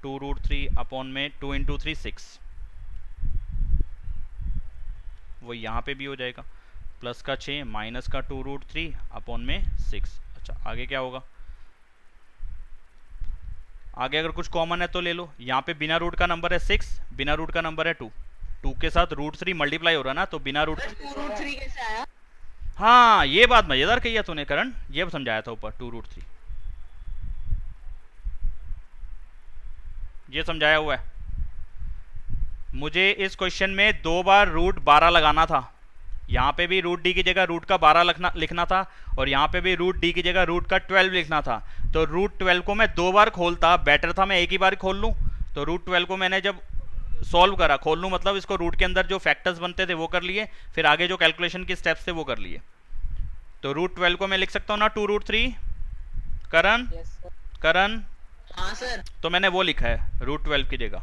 2√3 अपॉन में 2 इंटू 3 6, वो यहाँ पे भी हो जाएगा प्लस का 6 माइनस का 2√3 अपॉन में 6। अच्छा आगे क्या होगा, आगे अगर कुछ कॉमन है तो ले लो। यहाँ पे बिना रूट का नंबर है 6, बिना रूट का नंबर है 2, 2 के साथ √3 मल्टीप्लाई हो रहा है ना, तो बिना रूट। 2√3 कैसे आया? हाँ ये बात मजेदार कही है तूने करण, ये समझाया था ऊपर 2√3, ये समझाया हुआ है। मुझे इस क्वेश्चन में 2 बार √12 लगाना था, यहाँ पे भी √d की जगह रूट का 12 लिखना था, और यहाँ पे भी √d की जगह रूट का 12 लिखना था। तो √12 को मैं 2 बार खोलता, बेटर था मैं एक ही बार खोल लूँ। तो √12 को मैंने जब सॉल्व करा, खोल लूँ मतलब इसको रूट के अंदर जो फैक्टर्स बनते थे वो कर लिए, फिर आगे जो कैलकुलेशन के स्टेप्स थे वो कर लिए। तो √12 को मैं लिख सकता हूँ ना 2√3। करण, यस सर। करण, हाँ सर। तो मैंने वो लिखा है √12 की जगह।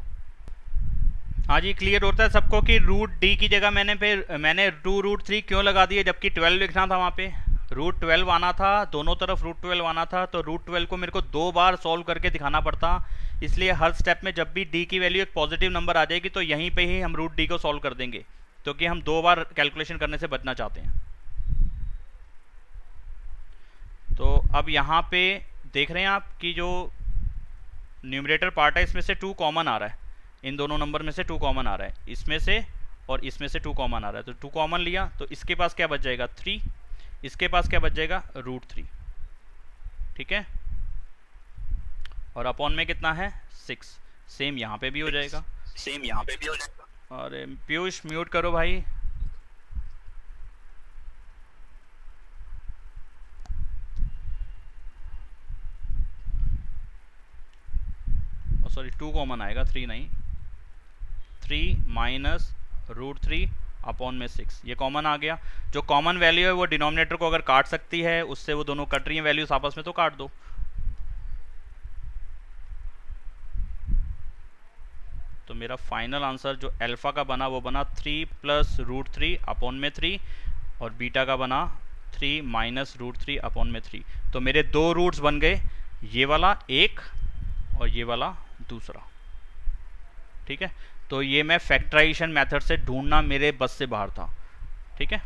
हाँ जी क्लियर होता है सबको कि √d की जगह मैंने 2√3 क्यों लगा दिया, जबकि 12 लिखना था वहाँ पे, √12 आना था, दोनों तरफ √12 आना था। तो √12 को मेरे को 2 बार सॉल्व करके दिखाना पड़ता, इसलिए हर स्टेप में जब भी d की वैल्यू एक पॉजिटिव नंबर आ जाएगी तो यहीं पे ही हम √d को सॉल्व कर देंगे, क्योंकि हम 2 बार कैलकुलेशन करने से बचना चाहते हैं। तो अब यहाँ पे देख रहे हैं आप कि जो न्यूमरेटर पार्ट है इसमें से 2 कॉमन आ रहा है, इन दोनों नंबर में से 2 कॉमन आ रहा है, इसमें से और इसमें से 2 कॉमन आ रहा है। तो 2 कॉमन लिया तो इसके पास क्या बच जाएगा 3, इसके पास क्या बच जाएगा √3, ठीक है। और अपॉन में कितना है 6, सेम यहाँ पे भी हो जाएगा, सेम यहाँ पे भी हो जाएगा। अरे पीयूष म्यूट करो भाई। सॉरी 2 कॉमन आएगा, 3 नहीं, 3 माइनस √3 अपॉन में 6, ये कॉमन आ गया। जो कॉमन वैल्यू है वो डिनोमिनेटर को अगर काट सकती है, उससे वो दोनों कट रही हैं वैल्यूज आपस में, तो काट दो। तो मेरा फाइनल आंसर जो अल्फा का बना वो बना 3 प्लस √3 अपॉन में 3, और बीटा का बना 3 माइनस √3 अपॉन में 3। तो मेरे 2 रूट्स बन गए, ये वाला एक और ये वाला दूसरा, ठीक है। तो ये मैं फैक्टराइजेशन मेथड से ढूंढना मेरे बस से बाहर था, ठीक है।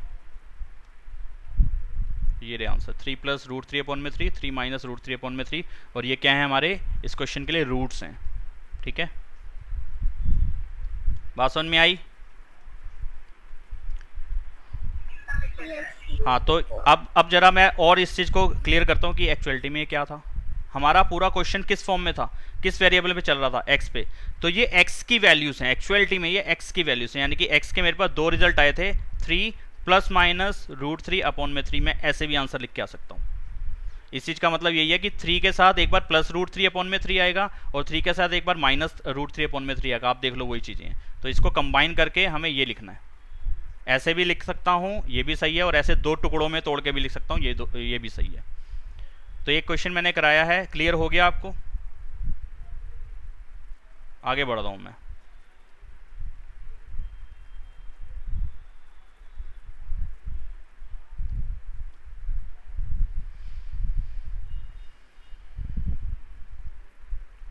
ये रहे आंसर 3 प्लस √3 अपॉन में 3, 3 माइनस √3 अपॉन में 3, और ये क्या है हमारे इस क्वेश्चन के लिए रूट्स हैं, ठीक है। बात समझ में आई? हाँ तो अब जरा मैं और इस चीज़ को क्लियर करता हूँ कि एक्चुअलिटी में क्या था। हमारा पूरा क्वेश्चन किस फॉर्म में था, किस वेरिएबल पे चल रहा था, x पे। तो ये x की वैल्यूज हैं, एक्चुअलिटी में ये x की वैल्यूज हैं, यानी कि x के मेरे पास 2 रिजल्ट आए थे, 3 प्लस माइनस √3 अपॉन में 3। मैं ऐसे भी आंसर लिख के आ सकता हूँ। इस चीज़ का मतलब यही है कि 3 के साथ एक बार प्लस √3 अपॉन में 3 आएगा, और 3 के साथ एक बार माइनस √3 अपॉन में 3 आएगा। आप देख लो वही चीज़ें हैं। तो इसको कंबाइन करके हमें ये लिखना है, ऐसे भी लिख सकता हूँ, ये भी सही है, और ऐसे 2 टुकड़ों में तोड़ के भी लिख सकता हूँ, ये भी सही है। तो एक क्वेश्चन मैंने कराया है, क्लियर हो गया आपको? आगे बढ़ रहा हूं मैं।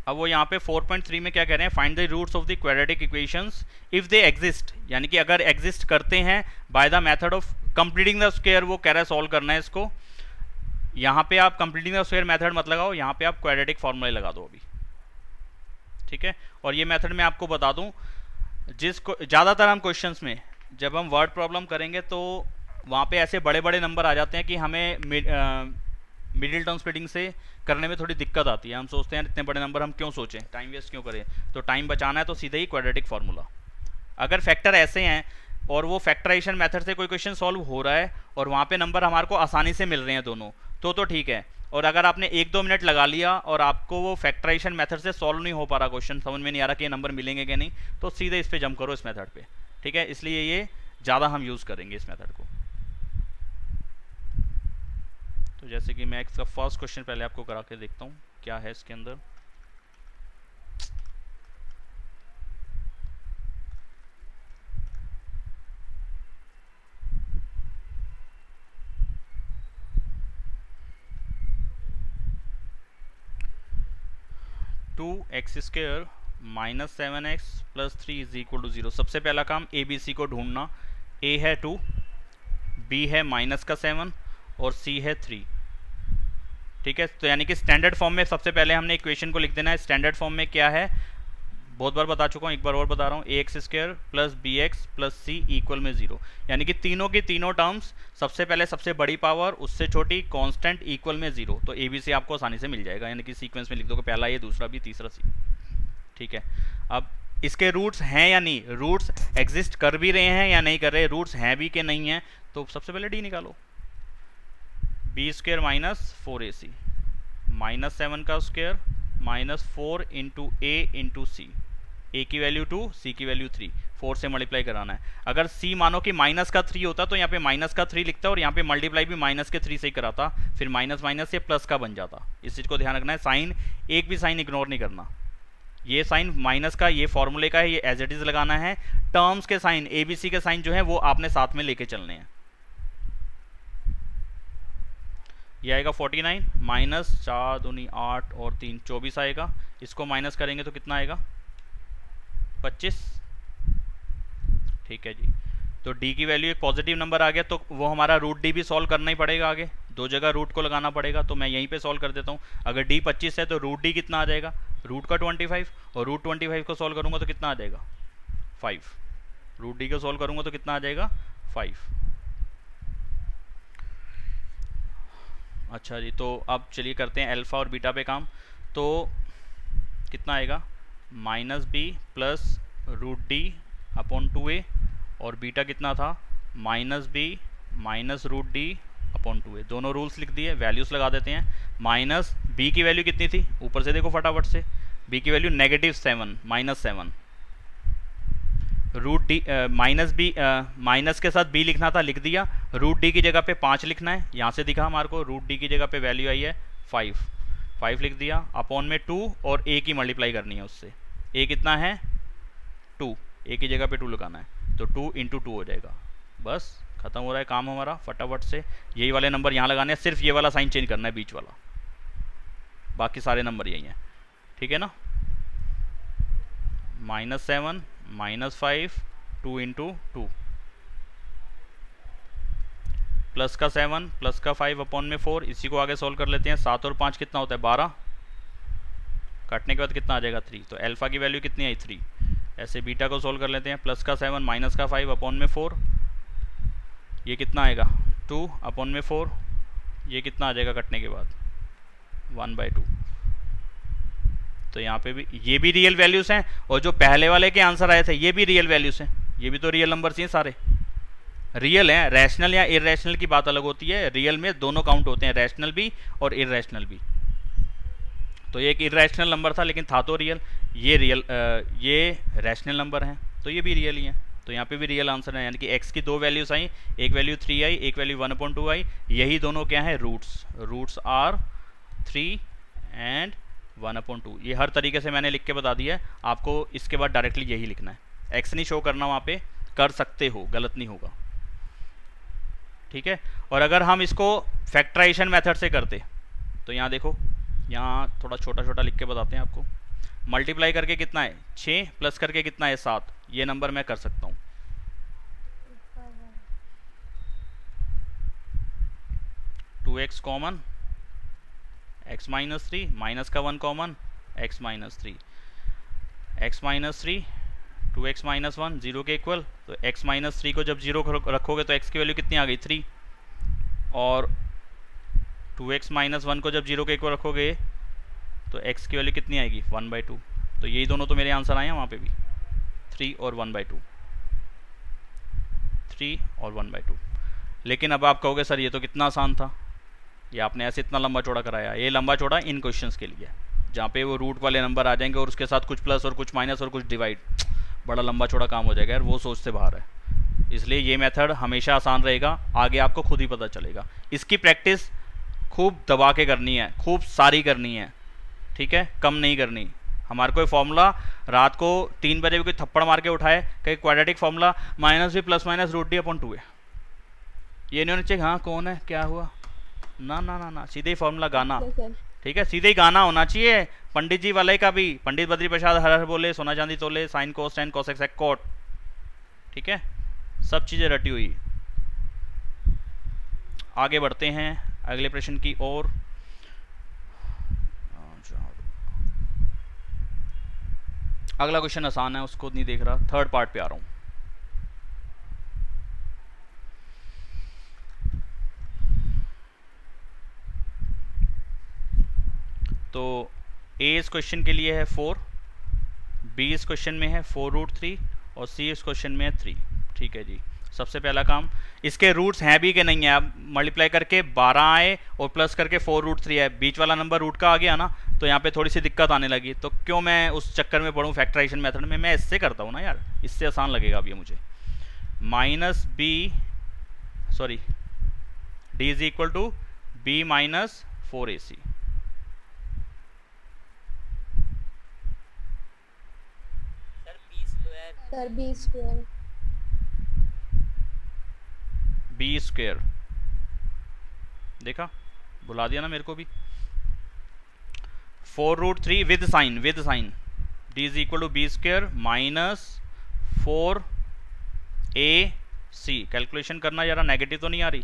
अब वो यहाँ पे 4.3 में क्या कह रहे हैं, find the roots of the quadratic equations if they exist, यानी कि अगर एग्जिस्ट करते हैं by the method of completing the square, वो कह रहा है सॉल्व करना है इसको। यहाँ पे आप कंप्लीटिंग द स्क्वायर मेथड मत लगाओ, यहाँ पे आप क्वाड्रेटिक फॉर्मूला लगा दो अभी, ठीक है। और ये मेथड मैं आपको बता दूं, जिसको ज़्यादातर हम क्वेश्चंस में जब हम वर्ड प्रॉब्लम करेंगे तो वहाँ पे ऐसे बड़े बड़े नंबर आ जाते हैं कि हमें मिडिल टर्म स्प्लिटिंग से करने में थोड़ी दिक्कत आती है। हम सोचते हैं इतने बड़े नंबर हम क्यों सोचें, टाइम वेस्ट क्यों करें। तो टाइम बचाना है तो सीधे ही क्वाड्रेटिक फार्मूला। अगर फैक्टर ऐसे हैं और वो फैक्टराइजेशन मेथड से कोई क्वेश्चन सॉल्व हो रहा है और वहाँ पे नंबर हमारे को आसानी से मिल रहे हैं दोनों, तो ठीक है। और अगर आपने 1-2 मिनट लगा लिया और आपको वो फैक्टराइजेशन मेथड से सॉल्व नहीं हो पा रहा, क्वेश्चन समझ में नहीं आ रहा कि ये नंबर मिलेंगे कि नहीं, तो सीधे इस पे जंप करो, इस मेथड पे, ठीक है। इसलिए ये ज़्यादा हम यूज़ करेंगे इस मेथड को। तो जैसे कि मैं इसका फर्स्ट क्वेश्चन पहले आपको करा के देखता हूँ क्या है इसके अंदर। 2x² minus 7x plus 3 is equal to 0। सबसे पहला काम ए बी सी को ढूंढना। a है 2, b है माइनस का 7 और c है 3। ठीक है, तो यानी कि स्टैंडर्ड फॉर्म में सबसे पहले हमने इक्वेशन को लिख देना है। स्टैंडर्ड फॉर्म में क्या है, बहुत बार बता चुका हूँ, एक बार और बता रहा हूँ, ax² plus bx plus c equal में 0। यानी कि तीनों की तीनों टर्म्स सबसे पहले सबसे बड़ी पावर उससे छोटी कांस्टेंट इक्वल में 0। तो a b c आपको आसानी से मिल जाएगा, यानी कि सीक्वेंस में लिख दोगे, पहला ये, दूसरा भी, तीसरा c। ठीक है, अब इसके रूट्स हैं या नहीं, रूट्स एग्जिस्ट कर भी रहे हैं या नहीं कर रहे, रूट्स हैं भी कि नहीं है, तो सबसे पहले d निकालो। b² माइनस 4ac माइनस 7 का square minus 4 into a into C. a की वैल्यू 2, c की वैल्यू 3, 4 से मल्टीप्लाई कराना है। अगर c मानो कि माइनस का 3 होता तो यहाँ पे माइनस का 3 लिखता और यहाँ पे मल्टीप्लाई भी माइनस के 3 से ही कराता, फिर माइनस माइनस से प्लस का बन जाता। इस चीज़ को ध्यान रखना है, साइन एक भी साइन इग्नोर नहीं करना। ये साइन माइनस का, ये फॉर्मूले का है, ये एज इट इज लगाना है। टर्म्स के साइन, ए बी सी के साइन जो है वो आपने साथ में लेके चलने हैं। ये आएगा 49 माइनस 4 दूनी 8 और 3 24 आएगा। इसको माइनस करेंगे तो कितना आएगा, 25। ठीक है जी, तो d की वैल्यू एक पॉजिटिव नंबर आ गया, तो वो हमारा रूट d भी सॉल्व करना ही पड़ेगा। आगे दो जगह रूट को लगाना पड़ेगा, तो मैं यहीं पे सॉल्व कर देता हूँ। अगर d 25 है तो रूट d कितना आ जाएगा, रूट का 25, और रूट 25 को सॉल्व करूँगा तो कितना आ जाएगा, 5। रूट d को सॉल्व करूँगा तो कितना आ जाएगा, 5। अच्छा जी, तो अब चलिए करते हैं अल्फ़ा और बीटा पे काम। तो कितना आएगा, minus B plus root D upon 2a, और बीटा कितना था, minus B minus root D upon 2a। दोनों रूल्स लिख दिए, वैल्यूज़ लगा देते हैं। माइनस बी की वैल्यू कितनी थी, ऊपर से देखो फटाफट से, b की value -7 minus 7। Root D minus B, minus के साथ b लिखना था, लिख दिया। रूट डी की जगह पे 5 लिखना है, यहाँ से दिखा हमारे को, रूट डी की जगह पे वैल्यू आई है 5 लिख दिया। अपॉन में 2 और a की मल्टीप्लाई करनी है उससे। a कितना है 2, a की जगह पे 2 लगाना है, तो 2 इंटू 2 हो जाएगा। बस खत्म हो रहा है काम हमारा फटाफट से। यही वाले नंबर यहाँ लगाने हैं, सिर्फ ये वाला साइन चेंज करना है बीच वाला, बाकी सारे नंबर यही हैं। ठीक है ना, -7 -5 2 इंटू 2 प्लस का 7 प्लस का 5 अपॉन में 4। इसी को आगे सॉल्व कर लेते हैं। 7 और 5 कितना होता है, 12। काटने के बाद कितना आ जाएगा, 3। तो अल्फा की वैल्यू कितनी आई, 3। ऐसे बीटा को सॉल्व कर लेते हैं। प्लस का 7 माइनस का 5 अपॉन में 4, ये कितना आएगा, 2 अपॉन में 4, ये कितना आ जाएगा कटने के बाद, 1/2। तो यहाँ पे भी ये भी रियल वैल्यूज हैं, और जो पहले वाले के आंसर आए थे ये भी रियल वैल्यूज हैं। ये भी तो रियल नंबर्स हैं, सारे रियल हैं। रैशनल या इरैशनल की बात अलग होती है, रियल में दोनों काउंट होते हैं, रैशनल भी और इरैशनल भी। तो ये एक इरैशनल नंबर था लेकिन था तो रियल, ये रियल ये रैशनल नंबर हैं, तो ये भी रियल ही हैं। तो यहाँ पे भी रियल आंसर है, यानी कि x की दो वैल्यूज आई, एक वैल्यू 3 आई, एक वैल्यू 1/2 आई। यही दोनों क्या है, रूट्स आर 3 एंड 1/2। ये हर तरीके से मैंने लिख के बता दिया है आपको। इसके बाद डायरेक्टली यही लिखना है, x नहीं शो करना वहाँ पे, कर सकते हो, गलत नहीं होगा। ठीक है, और अगर हम इसको फैक्टराइजेशन मेथड से करते तो यहाँ देखो, यहाँ थोड़ा छोटा छोटा लिख के बताते हैं आपको। मल्टीप्लाई करके कितना है 6, प्लस करके कितना है 7, ये नंबर मैं कर सकता हूँ। 2x common, x minus 3, minus का 1 common, x minus 3, x minus 3, 2x minus 1 0 के इक्वल। तो x माइनस 3 को जब 0 रखोगे तो x की वैल्यू कितनी आ गई, 3। और 2x माइनस 1 को जब 0 के इक्वल रखोगे तो x की वैल्यू कितनी आएगी, 1/2। तो यही दोनों तो मेरे आंसर आए हैं वहाँ पे भी, 3 और 1/2, 3 और 1/2। लेकिन अब आप कहोगे सर ये तो कितना आसान था, ये आपने ऐसे इतना लंबा चौड़ा कराया। ये लंबा चौड़ा इन क्वेश्चंस के लिए, जहाँ पे वो रूट वाले नंबर आ जाएंगे और उसके साथ कुछ प्लस और कुछ माइनस और कुछ डिवाइड, बड़ा लंबा चौड़ा काम हो जाएगा यार, वो सोच से बाहर है। इसलिए ये मेथड हमेशा आसान रहेगा, आगे आपको खुद ही पता चलेगा। इसकी प्रैक्टिस खूब दबा के करनी है, खूब सारी करनी है, ठीक है, कम नहीं करनी। हमारे कोई फॉर्मूला रात को 3 बजे भी कोई थप्पड़ मार के उठाए, कहीं quadratic formula -b plus minus √d/2 है, ये नहीं होना चाहिए हाँ कौन है क्या हुआ, ना ना ना ना, सीधे ही फॉर्मूला गाना, ठीक है, सीधे ही गाना होना चाहिए। पंडित जी वाले का भी, पंडित बद्री प्रसाद हर हर बोले, सोना चांदी तोले, sine cos tan cosec sec cot, ठीक है, सब चीज़ें रटी हुई। आगे बढ़ते हैं अगले प्रश्न की ओर। अगला क्वेश्चन आसान है, उसको नहीं देख रहा, थर्ड पार्ट पे आ रहा हूँ। तो ए इस क्वेश्चन के लिए है 4, बी इस क्वेश्चन में है 4√3 और सी इस क्वेश्चन में है 3, ठीक है जी। सबसे पहला काम, इसके रूट्स हैं भी कि नहीं है, आप मल्टीप्लाई करके 12 आए और प्लस करके 4√3 है, बीच वाला नंबर रूट का आ गया ना, तो यहाँ पे थोड़ी सी दिक्कत आने लगी। तो क्यों मैं उस चक्कर में पढ़ूँ फैक्टराइजेशन मेथड में, मैं इससे करता हूँ ना यार, इससे आसान लगेगा अब ये मुझे। D is equal to B minus 4ac। Sir B square B square, देखा, बुला दिया ना मेरे को भी। 4√3 with sign D is equal to B square minus 4ac। Calculation करना जरा, नेगेटिव तो नहीं आ रही।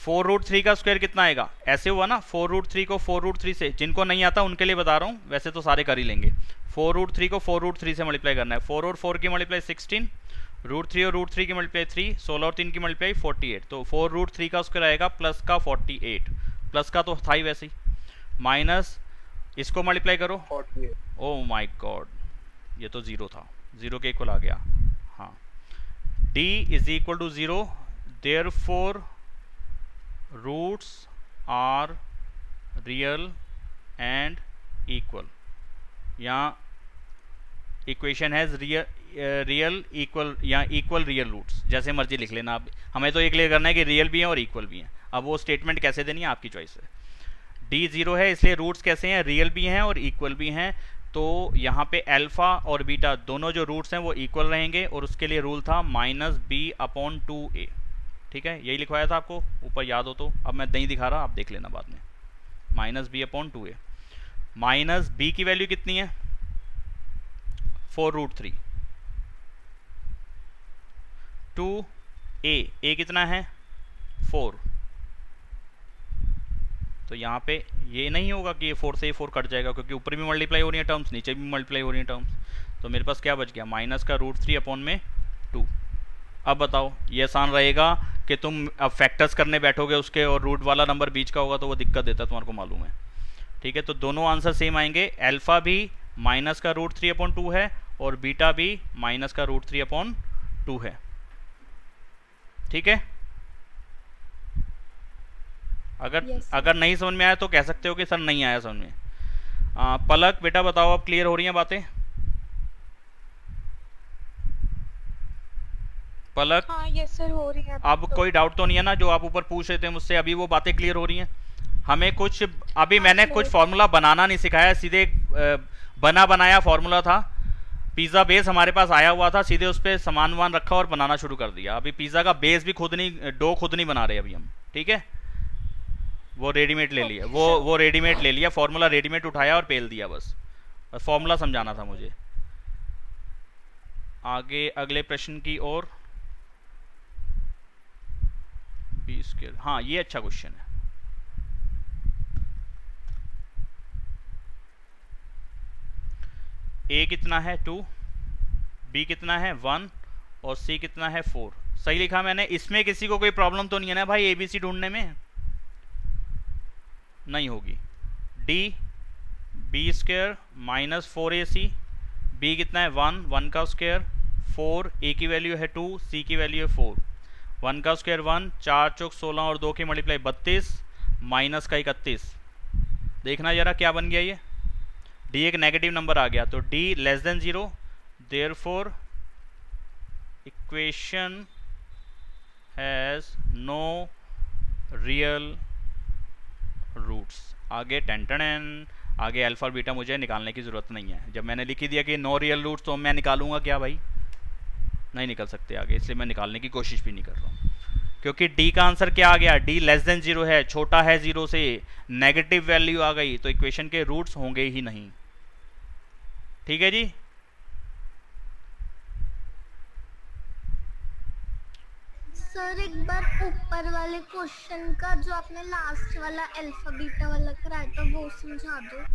4√3 का स्क्वायर कितना आएगा, ऐसे हुआ ना, 4√3 को 4√3 से, जिनको नहीं आता उनके लिए बता रहा हूँ, वैसे तो सारे कर ही लेंगे। 4√3 को 4√3 से मल्टीप्लाई करना है, 4 और 4 की मल्टीप्लाई 16, √3 और √3 की मल्टीप्लाई 3, 16 और 3 की मल्टीप्लाई 48। तो 4√3 का स्क्वायर आएगा प्लस का 48, प्लस का तो था ही वैसे ही, माइनस इसको मल्टीप्लाई करो, 48। ओ माय गॉड, ये तो 0 था, 0 के इक्वल आ गया। हाँ, d is equal to 0, therefore roots are real and equal. यहाँ इक्वेशन हैज रियल इक्वल या इक्वल रियल रूट्स, जैसे मर्जी लिख लेना आप, हमें तो ये क्लियर करना है कि रियल भी हैं और इक्वल भी हैं। अब वो स्टेटमेंट कैसे देनी है आपकी चॉइस है। d 0 है, इसलिए रूट्स कैसे हैं, रियल भी हैं और इक्वल भी हैं। तो यहाँ पे अल्फा और बीटा दोनों जो रूट्स हैं वो इक्वल रहेंगे, और उसके लिए रूल था -b/2a, ठीक है, यही लिखवाया था आपको ऊपर, याद हो तो। अब मैं नहीं दिखा रहा, आप देख लेना बाद में। -b/2a, माइनस b की वैल्यू कितनी है, 4√3, 2a कितना है 4। तो यहाँ पे ये नहीं होगा कि ये 4 से 4 कट जाएगा, क्योंकि ऊपर भी मल्टीप्लाई हो रही है टर्म्स, नीचे भी मल्टीप्लाई हो रही है टर्म्स। तो मेरे पास क्या बच गया, माइनस का √3/2। अब बताओ, ये आसान रहेगा कि तुम अब फैक्टर्स करने बैठोगे उसके और रूट वाला नंबर बीच का होगा तो वो दिक्कत देता है, तुम्हारे को मालूम है, ठीक है। तो दोनों आंसर सेम आएंगे, अल्फा भी माइनस का √3/2 है और बीटा भी माइनस का √3/2 है, ठीक है। अगर नहीं समझ में आया तो कह सकते हो कि सर नहीं आया समझ में। पलक बेटा बताओ, अब क्लियर हो रही हैं बातें? पलक, हाँ यस सर, हो रही है। अब कोई डाउट तो नहीं है ना जो आप ऊपर पूछ रहे थे मुझसे, अभी वो बातें क्लियर हो रही हैं? हमें कुछ अभी मैंने कुछ फार्मूला बनाना नहीं सिखाया, सीधे बना बनाया फार्मूला था, पिज़्ज़ा बेस हमारे पास आया हुआ था, सीधे उस पर सामान वान रखा और बनाना शुरू कर दिया। अभी पिज़्ज़ा का बेस भी खुद नहीं, डो खुद नहीं बना रहे अभी हम, ठीक है। वो रेडीमेड ले लिया, वो रेडीमेड ले लिया, फार्मूला रेडीमेड उठाया और पेल दिया, बस फार्मूला समझाना था मुझे। आगे अगले प्रश्न की ओर। बी स्क्वायर, हाँ ये अच्छा क्वेश्चन है। ए कितना है 2, बी कितना है 1 और सी कितना है 4। सही लिखा मैंने? इसमें किसी को कोई प्रॉब्लम तो नहीं है ना भाई एबीसी ढूंढने में? नहीं होगी। D B square minus 4ac, बी कितना है 1 का स्क्वायर 4, ए की वैल्यू है 2, सी की वैल्यू है 4, 1 का स्क्वायर 1, 4 चौक 16 और 2 की मल्टीप्लाई 32, माइनस का 31। देखना जरा क्या बन गया ये, डी एक नेगेटिव नंबर आ गया, तो D less than 0, therefore equation has no real roots. आगे टेंटन, आगे अल्फा और बीटा मुझे निकालने की ज़रूरत नहीं है। जब मैंने लिख ही दिया कि नो रियल रूट्स, तो मैं निकालूंगा क्या भाई? नहीं निकल सकते आगे, इसलिए मैं निकालने की कोशिश भी नहीं कर रहा हूँ, क्योंकि डी का आंसर क्या आ गया, डी लेस देन 0 है, छोटा है 0 से, नेगेटिव वैल्यू आ गई, तो इक्वेशन के रूट्स होंगे ही नहीं। ठीक है जी। सर एक बार ऊपर वाले क्वेश्चन का जो आपने लास्ट वाला अल्फा बीटा वाला कराया था वो समझा दो।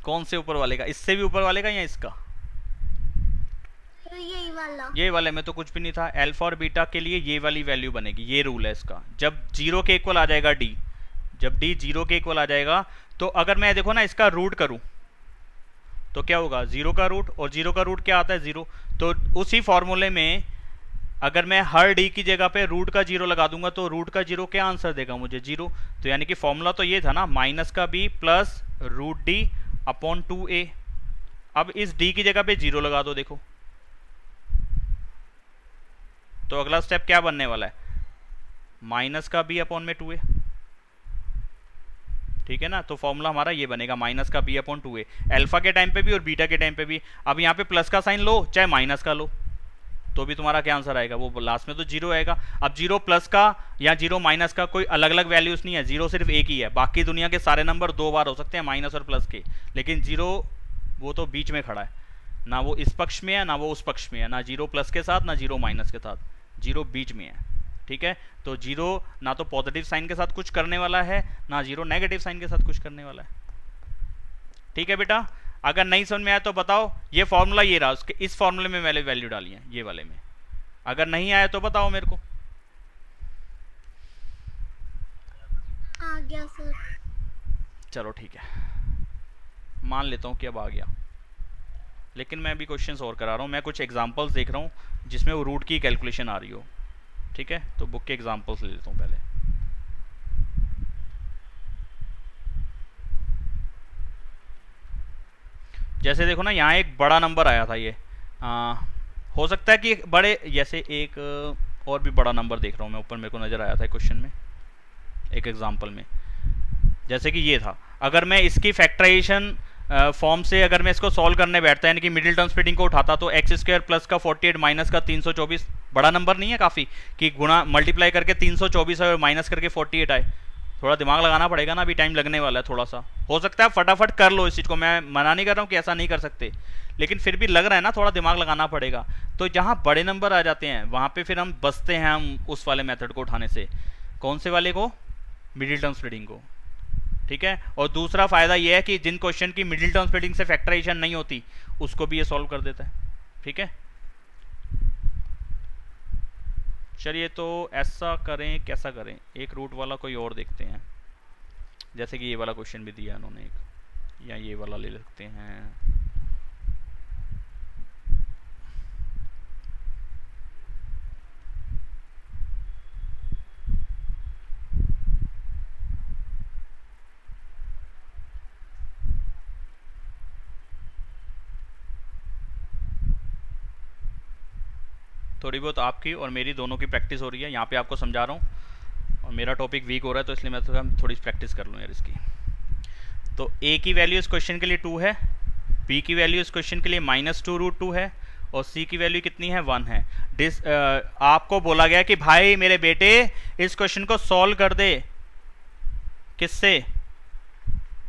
कौन से ऊपर वाले का? इससे भी ऊपर वाले का या इसका? सर यही वाला। ये वाले में तो कुछ भी नहीं था। अल्फा और बीटा के लिए ये वाली वैल्यू बनेगी, ये रूल है इसका। जब 0 के इक्वल आ जाएगा डी, जब डी 0 के इक्वल आ जाएगा, तो अगर मैं देखो ना इसका रूट करूं तो क्या होगा? 0 का रूट, और 0 का रूट क्या आता है? 0। तो उसी फॉर्मूले में अगर मैं हर डी की जगह पे रूट का 0 लगा दूंगा तो रूट का 0 क्या आंसर देगा मुझे? 0। तो यानी कि फॉर्मूला तो ये था ना, माइनस का B plus root D upon 2a। अब इस डी की जगह पे 0 लगा दो, देखो तो अगला स्टेप क्या बनने वाला है? माइनस का बी अपॉन में 2a, ठीक है ना। तो फॉर्मूला हमारा ये बनेगा, माइनस का बी अपॉन 2a, अल्फा के टाइम पे भी और बीटा के टाइम पे भी। अब यहाँ पे प्लस का साइन लो चाहे माइनस का लो, तो भी तुम्हारा क्या आंसर आएगा? वो लास्ट में तो 0 आएगा। अब 0 प्लस का या 0 माइनस का कोई अलग अलग वैल्यूज नहीं है, 0 सिर्फ एक ही है। बाकी दुनिया के सारे नंबर 2 बार हो सकते हैं माइनस और प्लस के, लेकिन 0 वो तो बीच में खड़ा है, ना वो इस पक्ष में है ना वो उस पक्ष में है, ना 0 प्लस के साथ ना 0 माइनस के साथ, 0 बीच में है, ठीक है। तो 0 ना तो पॉजिटिव साइन के साथ कुछ करने वाला है, ना 0 नेगेटिव साइन के साथ कुछ करने वाला है, ठीक है बेटा। अगर नहीं समझ में आया तो बताओ। ये फॉर्मूला ये रहा, उसके इस फॉर्मूले में मैंने वैल्यू डाली है, ये वाले में। अगर नहीं आया तो बताओ मेरे को। आ गया सर। चलो ठीक है, मान लेता हूँ कि अब आ गया, लेकिन मैं अभी क्वेश्चंस और करा रहा हूँ। मैं कुछ एग्जांपल्स देख रहा हूँ जिसमें वो रूट की कैलकुलेशन आ रही हो, ठीक है। तो बुक के एग्जांपल्स ले लेता हूँ पहले। जैसे देखो ना, यहाँ एक बड़ा नंबर आया था, ये हो सकता है कि बड़े, जैसे एक और भी बड़ा नंबर देख रहा हूँ मैं, ऊपर मेरे को नज़र आया था क्वेश्चन में, एक एग्जांपल में। जैसे कि ये था, अगर मैं इसकी फैक्टराइजेशन फॉर्म से अगर मैं इसको सॉल्व करने बैठता, यानी कि मिडिल टर्म स्प्लिटिंग को उठाता, तो एक्स स्क्वायर प्लस का 48 माइनस का 324, बड़ा नंबर नहीं है काफ़ी, कि गुणा मल्टीप्लाई करके 324 और माइनस करके 48 आए। थोड़ा दिमाग लगाना पड़ेगा ना, अभी टाइम लगने वाला है थोड़ा सा। हो सकता है फटाफट कर लो इस चीज़ को, मैं मना नहीं कर रहा हूँ कि ऐसा नहीं कर सकते, लेकिन फिर भी लग रहा है ना, थोड़ा दिमाग लगाना पड़ेगा। तो जहाँ बड़े नंबर आ जाते हैं वहाँ पे फिर हम बचते हैं हम उस वाले मेथड को उठाने से। कौन से वाले को? मिडिल टर्म स्प्लिटिंग को, ठीक है। और दूसरा फ़ायदा ये है कि जिन क्वेश्चन की मिडिल टर्म स्प्लिटिंग से फैक्टराइजेशन नहीं होती उसको भी ये सॉल्व कर देता है, ठीक है। चलिए तो ऐसा करें, कैसा करें, एक रूट वाला कोई और देखते हैं। जैसे कि ये वाला क्वेश्चन भी दिया उन्होंने एक, या ये वाला ले सकते हैं। थोड़ी बहुत आपकी और मेरी दोनों की प्रैक्टिस हो रही है, यहाँ पे आपको समझा रहा हूँ, और मेरा टॉपिक वीक हो रहा है तो इसलिए मैं थोड़ी प्रैक्टिस कर लूँ यार इसकी। तो a की वैल्यू इस क्वेश्चन के लिए 2 है, b की वैल्यू इस क्वेश्चन के लिए -2√2 है, और c की वैल्यू कितनी है? 1 है। आपको बोला गया कि भाई मेरे बेटे इस क्वेश्चन को सॉल्व कर दे। किससे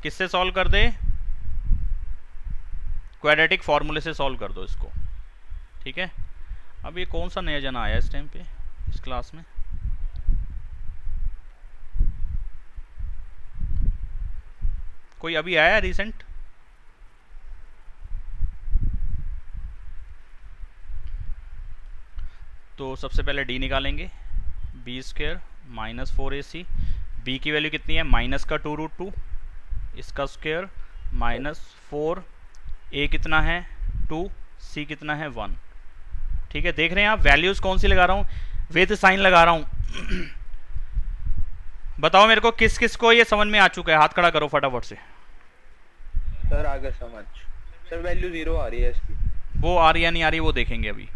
किससे सॉल्व कर दे? क्वाड्रेटिक फॉर्मूले से सॉल्व कर दो इसको, ठीक है। अब ये कौन सा नया जना आया इस टाइम पे इस क्लास में? कोई अभी आया रिसेंट? तो सबसे पहले d निकालेंगे, b² -4ac। b की वैल्यू कितनी है? माइनस का 2√2, इसका स्क्वायर -4, a कितना है? 2, c कितना है? 1, ठीक है। देख रहे हैं आप वैल्यूज कौन सी लगा रहा हूँ? विद साइन लगा रहा हूँ। बताओ मेरे को किस किस को ये समझ में आ चुका है? हाथ खड़ा करो फटाफट से। सर आगे समझ। सर वैल्यू 0 आ रही है इसकी। वो आ रही है नहीं आ रही वो देखेंगे अभी।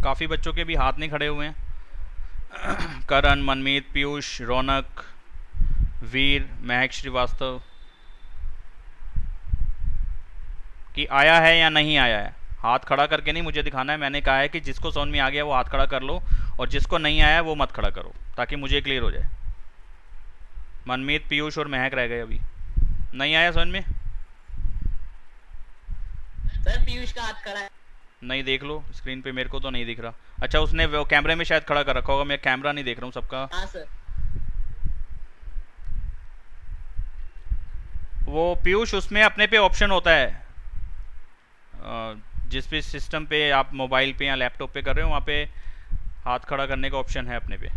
काफी बच्चों के भी हाथ नहीं खड़े हुए हैं। करण, मनमीत, पीयूष, रौनक, वीर, महक श्रीवास्तव, कि आया है या नहीं आया है। हाथ खड़ा करके नहीं मुझे दिखाना है, मैंने कहा है कि जिसको समझ में आ गया वो हाथ खड़ा कर लो, और जिसको नहीं आया वो मत खड़ा करो ताकि मुझे क्लियर हो जाए। मनमीत, पीयूष और महक रह गए अभी। नहीं आया समझ में? सर पीयूष का हाथ खड़ा है। नहीं, देख लो स्क्रीन पे, मेरे को तो नहीं दिख रहा। अच्छा, उसने वो कैमरे में शायद खड़ा कर रखा होगा, मैं कैमरा नहीं देख रहा हूँ सबका। हाँ सर। वो पीयूष, उसमें अपने पे ऑप्शन होता है, जिस भी सिस्टम पे आप मोबाइल पे या लैपटॉप पे कर रहे हो वहाँ पे हाथ खड़ा करने का ऑप्शन है अपने पे।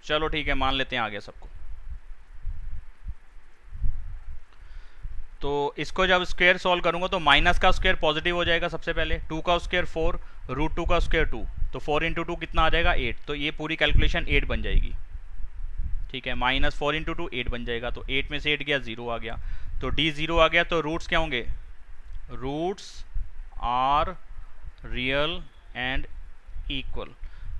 चलो ठीक है, मान लेते हैं आ गया सबको। तो इसको जब स्क्वायर सॉल्व करूंगा तो माइनस का स्क्वायर पॉजिटिव हो जाएगा सबसे पहले, 2 का स्क्वायर 4, √2 का स्क्वायर 2, तो 4 × 2 कितना आ जाएगा 8। तो ये पूरी कैलकुलेशन 8 बन जाएगी। ठीक है, -4 × 2 8 बन जाएगा। तो 8 में से 8 गया 0 आ गया, तो डी 0 आ गया। तो रूट्स क्या होंगे? Roots are real and equal.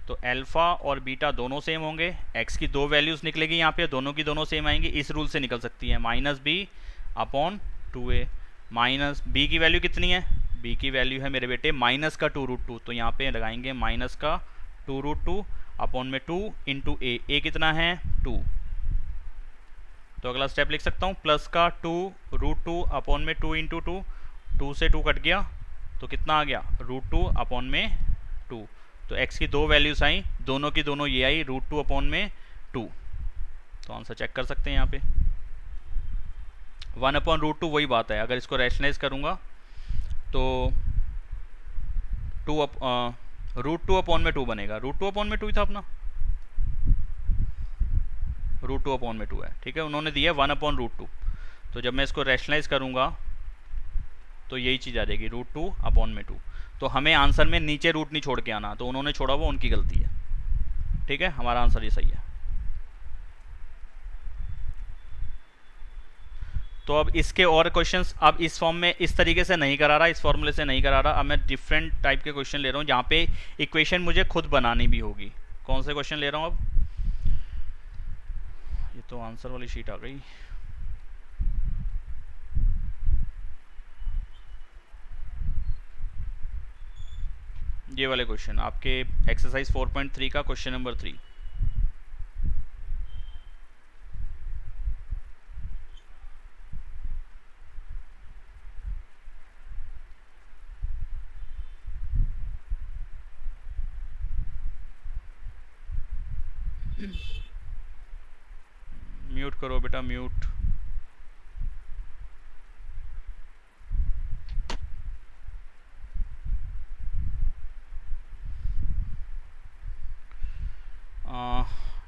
तो अल्फा और बीटा दोनों सेम होंगे। एक्स की 2 वैल्यूज निकलेगी यहाँ पे, दोनों की दोनों सेम आएंगी। इस रूल से निकल सकती है -b/2a। माइनस बी की वैल्यू कितनी है? बी की वैल्यू है मेरे बेटे माइनस का 2√2, तो यहाँ पे लगाएंगे माइनस का 2√2 अपॉन में 2 × a कितना है 2। तो अगला स्टेप लिख सकता हूँ प्लस का 2√2 अपॉन में 2 × 2, 2 से 2 कट गया तो कितना आ गया √2 अपॉन में 2। तो x की 2 वैल्यूज आई, दोनों की दोनों ये आई √2 अपॉन में 2। तो आंसर चेक कर सकते हैं यहाँ पे 1/√2 वही बात है। अगर इसको रैशनलाइज करूँगा तो √2 अपॉन में 2 बनेगा। √2 अपॉन में 2 ही था अपना, √2 अपॉन में 2 है। ठीक है, उन्होंने दिया 1/√2, तो जब मैं इसको रैशनलाइज करूँगा तो यही चीज़ आ जाएगी √2 अपॉन में 2। तो हमें आंसर में नीचे रूट नहीं छोड़ के आना, तो उन्होंने छोड़ा वो उनकी गलती है। ठीक है, हमारा आंसर ये सही है। तो अब इसके और क्वेश्चंस अब इस फॉर्म में इस तरीके से नहीं करा रहा, इस फॉर्मूले से नहीं करा रहा। अब मैं डिफरेंट टाइप के क्वेश्चन ले रहा हूँ जहाँ पे इक्वेशन मुझे खुद बनानी भी होगी। कौन से क्वेश्चन ले रहा हूँ अब? ये तो आंसर वाली शीट आ गई। ये वाले क्वेश्चन आपके एक्सरसाइज 4.3 का क्वेश्चन नंबर 3। म्यूट करो बेटा, म्यूट।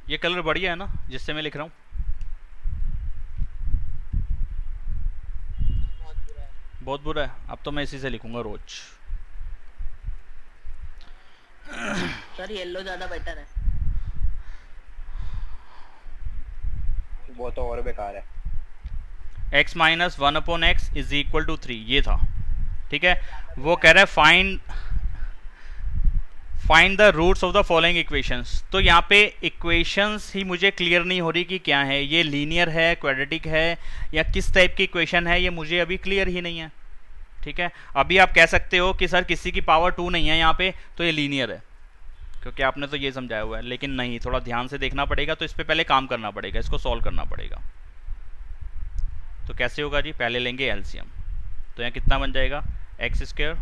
ये कलर बढ़िया है ना जिससे मैं लिख रहा हूँ? बहुत बुरा है। अब तो मैं इसी से लिखूंगा रोज। सर येलो ज्यादा बेटर है। वो तो और बेकार है। x - 1/x = 3 ये था। ठीक है, वो कह रहा है find the roots of the following equations. तो यहाँ पे इक्वेशंस ही मुझे क्लियर नहीं हो रही कि क्या है, ये लीनियर है, क्वाड्रेटिक है, या किस टाइप की इक्वेशन है, ये मुझे अभी क्लियर ही नहीं है। ठीक है, अभी आप कह सकते हो कि सर किसी की पावर 2 नहीं है यहाँ पे तो ये लीनियर है, क्योंकि आपने तो ये समझाया हुआ है। लेकिन नहीं, थोड़ा ध्यान से देखना पड़ेगा, तो इस पर पहले काम करना पड़ेगा, इसको सॉल्व करना पड़ेगा। तो कैसे होगा जी? पहले लेंगे एलसीएम। तो यहाँ कितना बन जाएगा x²।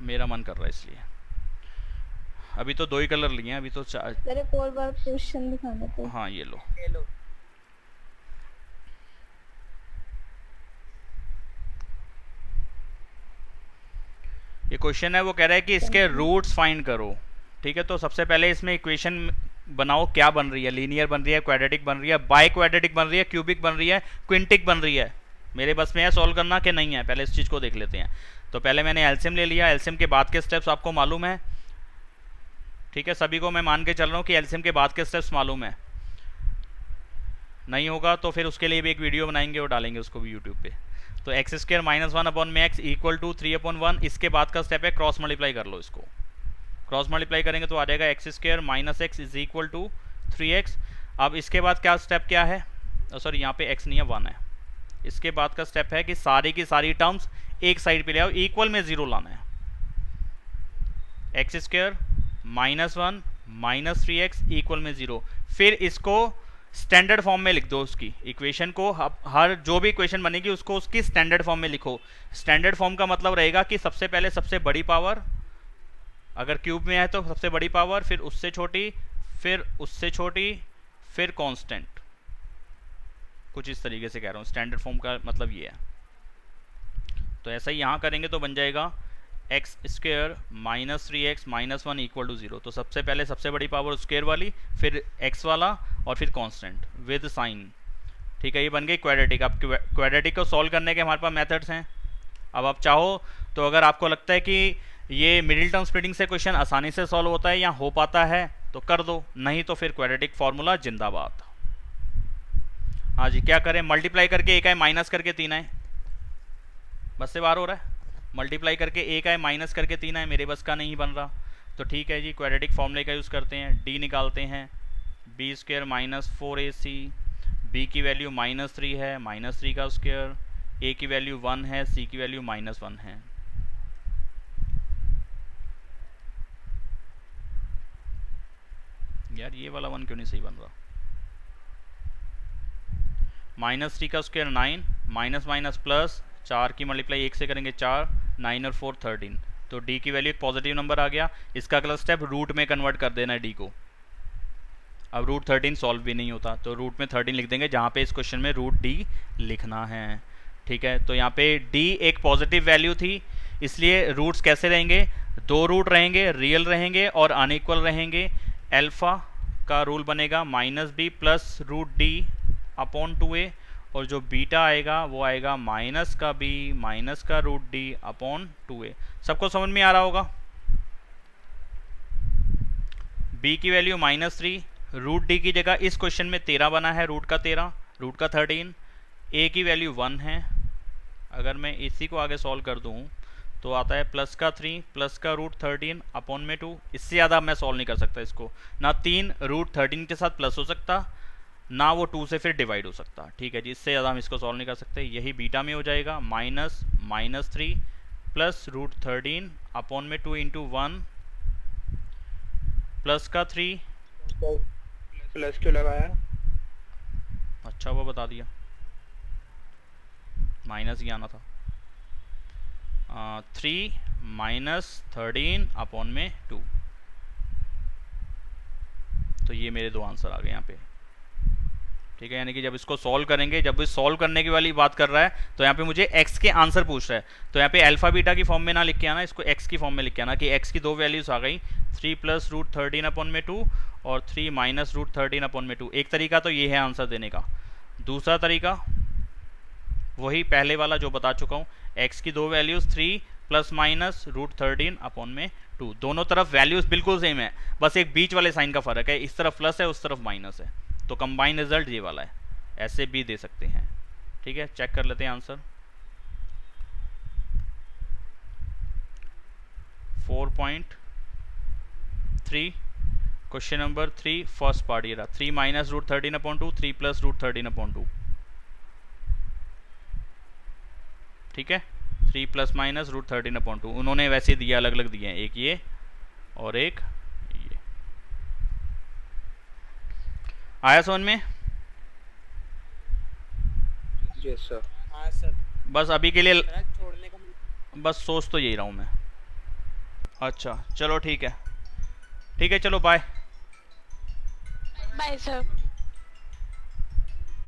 मेरा मन कर रहा है इसलिए। अभी तो 2 ही कलर लिए हैं, अभी तो तेरे को और बार क्वेश्चन दिखाना तो। हाँ ये लो। ये क्वेश्चन है, वो कह रहा है कि इसके रूट्स फाइंड करो। ठीक है, तो सबसे पहले इसमें इक्वेशन बनाओ, क्या बन रही है? लीनियर बन रही है, क्वाड्रेटिक बन रही है, बाई क्वाड्रेटिक बन रही है, क्यूबिक बन रही है, क्विंटिक बन रही है। मेरे बस में है सॉल्व करना कि नहीं है, पहले इस चीज़ को देख लेते हैं। तो पहले मैंने एलसीएम ले लिया। एलसीएम के बाद के स्टेप्स आपको मालूम है। ठीक है, सभी को मैं मान के चल रहा हूँ कि एलसीएम के बाद के स्टेप्स मालूम है। नहीं होगा तो फिर उसके लिए भी एक वीडियो बनाएंगे और डालेंगे उसको भी यूट्यूब पे। तो x² - 1/x = 3/1। इसके बाद का स्टेप है क्रॉस मल्टीप्लाई कर लो इसको। क्रॉस मल्टीप्लाई करेंगे तो आ जाएगा x² - x = 3x। अब इसके बाद क्या स्टेप क्या है? सॉरी, यहाँ पे x नहीं है 1 है। इसके बाद का स्टेप है कि सारी की सारी टर्म्स एक साइड पे ले आओ, इक्वल में 0 लाना है। एक्स स्क्वायर -1 -3x इक्वल में 0। फिर इसको स्टैंडर्ड फॉर्म में लिख दो, उसकी इक्वेशन को। हर जो भी इक्वेशन बनेगी उसको उसकी स्टैंडर्ड फॉर्म में लिखो। स्टैंडर्ड फॉर्म का मतलब रहेगा कि सबसे पहले सबसे बड़ी पावर, अगर क्यूब में है तो सबसे बड़ी पावर, फिर उससे छोटी, फिर उससे छोटी, फिर कांस्टेंट। कुछ इस तरीके से कह रहा हूँ, स्टैंडर्ड फॉर्म का मतलब ये है। तो ऐसा ही यहाँ करेंगे तो बन जाएगा x square -3x -1 equal to 0। तो सबसे पहले सबसे बड़ी पावर स्क्वायर वाली, फिर x वाला, और फिर कांस्टेंट विद साइन। ठीक है, ये बन गई क्वाड्रेटिक। अब क्वाड्रेटिक को सॉल्व करने के हमारे पास मेथड्स हैं। अब आप चाहो तो अगर आपको लगता है कि ये मिडिल टर्म स्प्लिटिंग से क्वेश्चन आसानी से सॉल्व होता है या हो पाता है तो कर दो, नहीं तो फिर क्वाड्रेटिक फार्मूला जिंदाबाद। हाँ जी, क्या करें? मल्टीप्लाई करके एक आए माइनस करके 3 आए, बस से बाहर हो रहा है। मल्टीप्लाई करके एक आए माइनस करके 3 आए, मेरे बस का नहीं बन रहा। तो ठीक है जी, क्वाड्रेटिक फॉर्मूले का यूज़ करते हैं। डी निकालते हैं, बी स्क्वायर -4ac, बी की वैल्यू -3 है, -3 का स्क्वायर, ए की वैल्यू 1 है, सी की वैल्यू -1 है। यार ये वाला 1 क्यों नहीं सही बन रहा? -3 का स्क्वायर 9, माइनस माइनस प्लस, 4 की मल्टीप्लाई 1 से करेंगे 4, 9 और 4 13। तो डी की वैल्यू एक पॉजिटिव नंबर आ गया। इसका अगला स्टेप रूट में कन्वर्ट कर देना है डी को। अब रूट 13 सॉल्व भी नहीं होता, तो रूट में 13 लिख देंगे, जहाँ पे इस क्वेश्चन में रूट डी लिखना है। ठीक है, तो यहाँ पे डी एक पॉजिटिव वैल्यू थी, इसलिए रूट्स कैसे रहेंगे? 2 रूट रहेंगे, रियल रहेंगे और अनइक्वल रहेंगे। एल्फा का रूल बनेगा -b plus root D upon 2a, और जो बीटा आएगा वो आएगा माइनस का b माइनस का रूट डी अपॉन 2a। सबको समझ में आ रहा होगा? b की वैल्यू -3, रूट डी की जगह इस क्वेश्चन में 13 बना है, रूट का 13, रूट का 13, a की वैल्यू 1 है। अगर मैं इसी को आगे सॉल्व कर दूं तो आता है प्लस का 3 प्लस का रूट 13 अपॉन में 2। इससे ज़्यादा मैं सॉल्व नहीं कर सकता इसको, ना 3 रूट 13 के साथ प्लस हो सकता, ना वो 2 से फिर डिवाइड हो सकता। ठीक है जी, इससे ज़्यादा हम इसको सॉल्व नहीं कर सकते। यही बीटा में हो जाएगा -3 प्लस रूट 13 अपॉन में 2 इंटू 1 प्लस का 3। प्लस क्यों लगाया? अच्छा वो बता दिया, माइनस ही आना था। 3 माइनस 13 अपॉन में 2। तो ये मेरे 2 आंसर आ गए यहाँ पे। ठीक है, यानी कि जब इसको सॉल्व करेंगे, जब इस सॉल्व करने की वाली बात कर रहा है तो यहाँ पे मुझे x के आंसर पूछ रहा है, तो यहाँ पे अल्फा बीटा की फॉर्म में ना लिख के आना, इसको x की फॉर्म में लिख के आना कि x की 2 वैल्यूज आ गई, 3 प्लस रूट 13 अपॉन में 2 और 3 माइनस रूट 13 अपॉन में 2। एक तरीका तो ये है आंसर देने का। दूसरा तरीका वही पहले वाला जो बता चुका हूँ, x की 2 values 3 plus minus root 13 upon में 2। दोनों तरफ वैल्यूज बिल्कुल सेम है, बस एक बीच वाले साइन का फर्क है, इस तरफ प्लस है उस तरफ माइनस है। तो कंबाइन रिजल्ट ये वाला है, ऐसे भी दे सकते हैं। ठीक है, चेक कर लेते हैं answer. 4.3 question number 3 first part ये रहा, 3 minus root 13 upon 2, 3 plus root 13 upon 2। ठीक है, 3 प्लस माइनस रूट 13 अपॉन 2। उन्होंने वैसे दिए, अलग अलग दिए हैं, एक ये और एक ये। आया समझ में? Yes sir. हाँ सर। बस अभी के लिए छोड़ने का बस सोच तो यही रहा हूँ मैं। अच्छा चलो ठीक है, ठीक है, चलो बाय। Bye sir.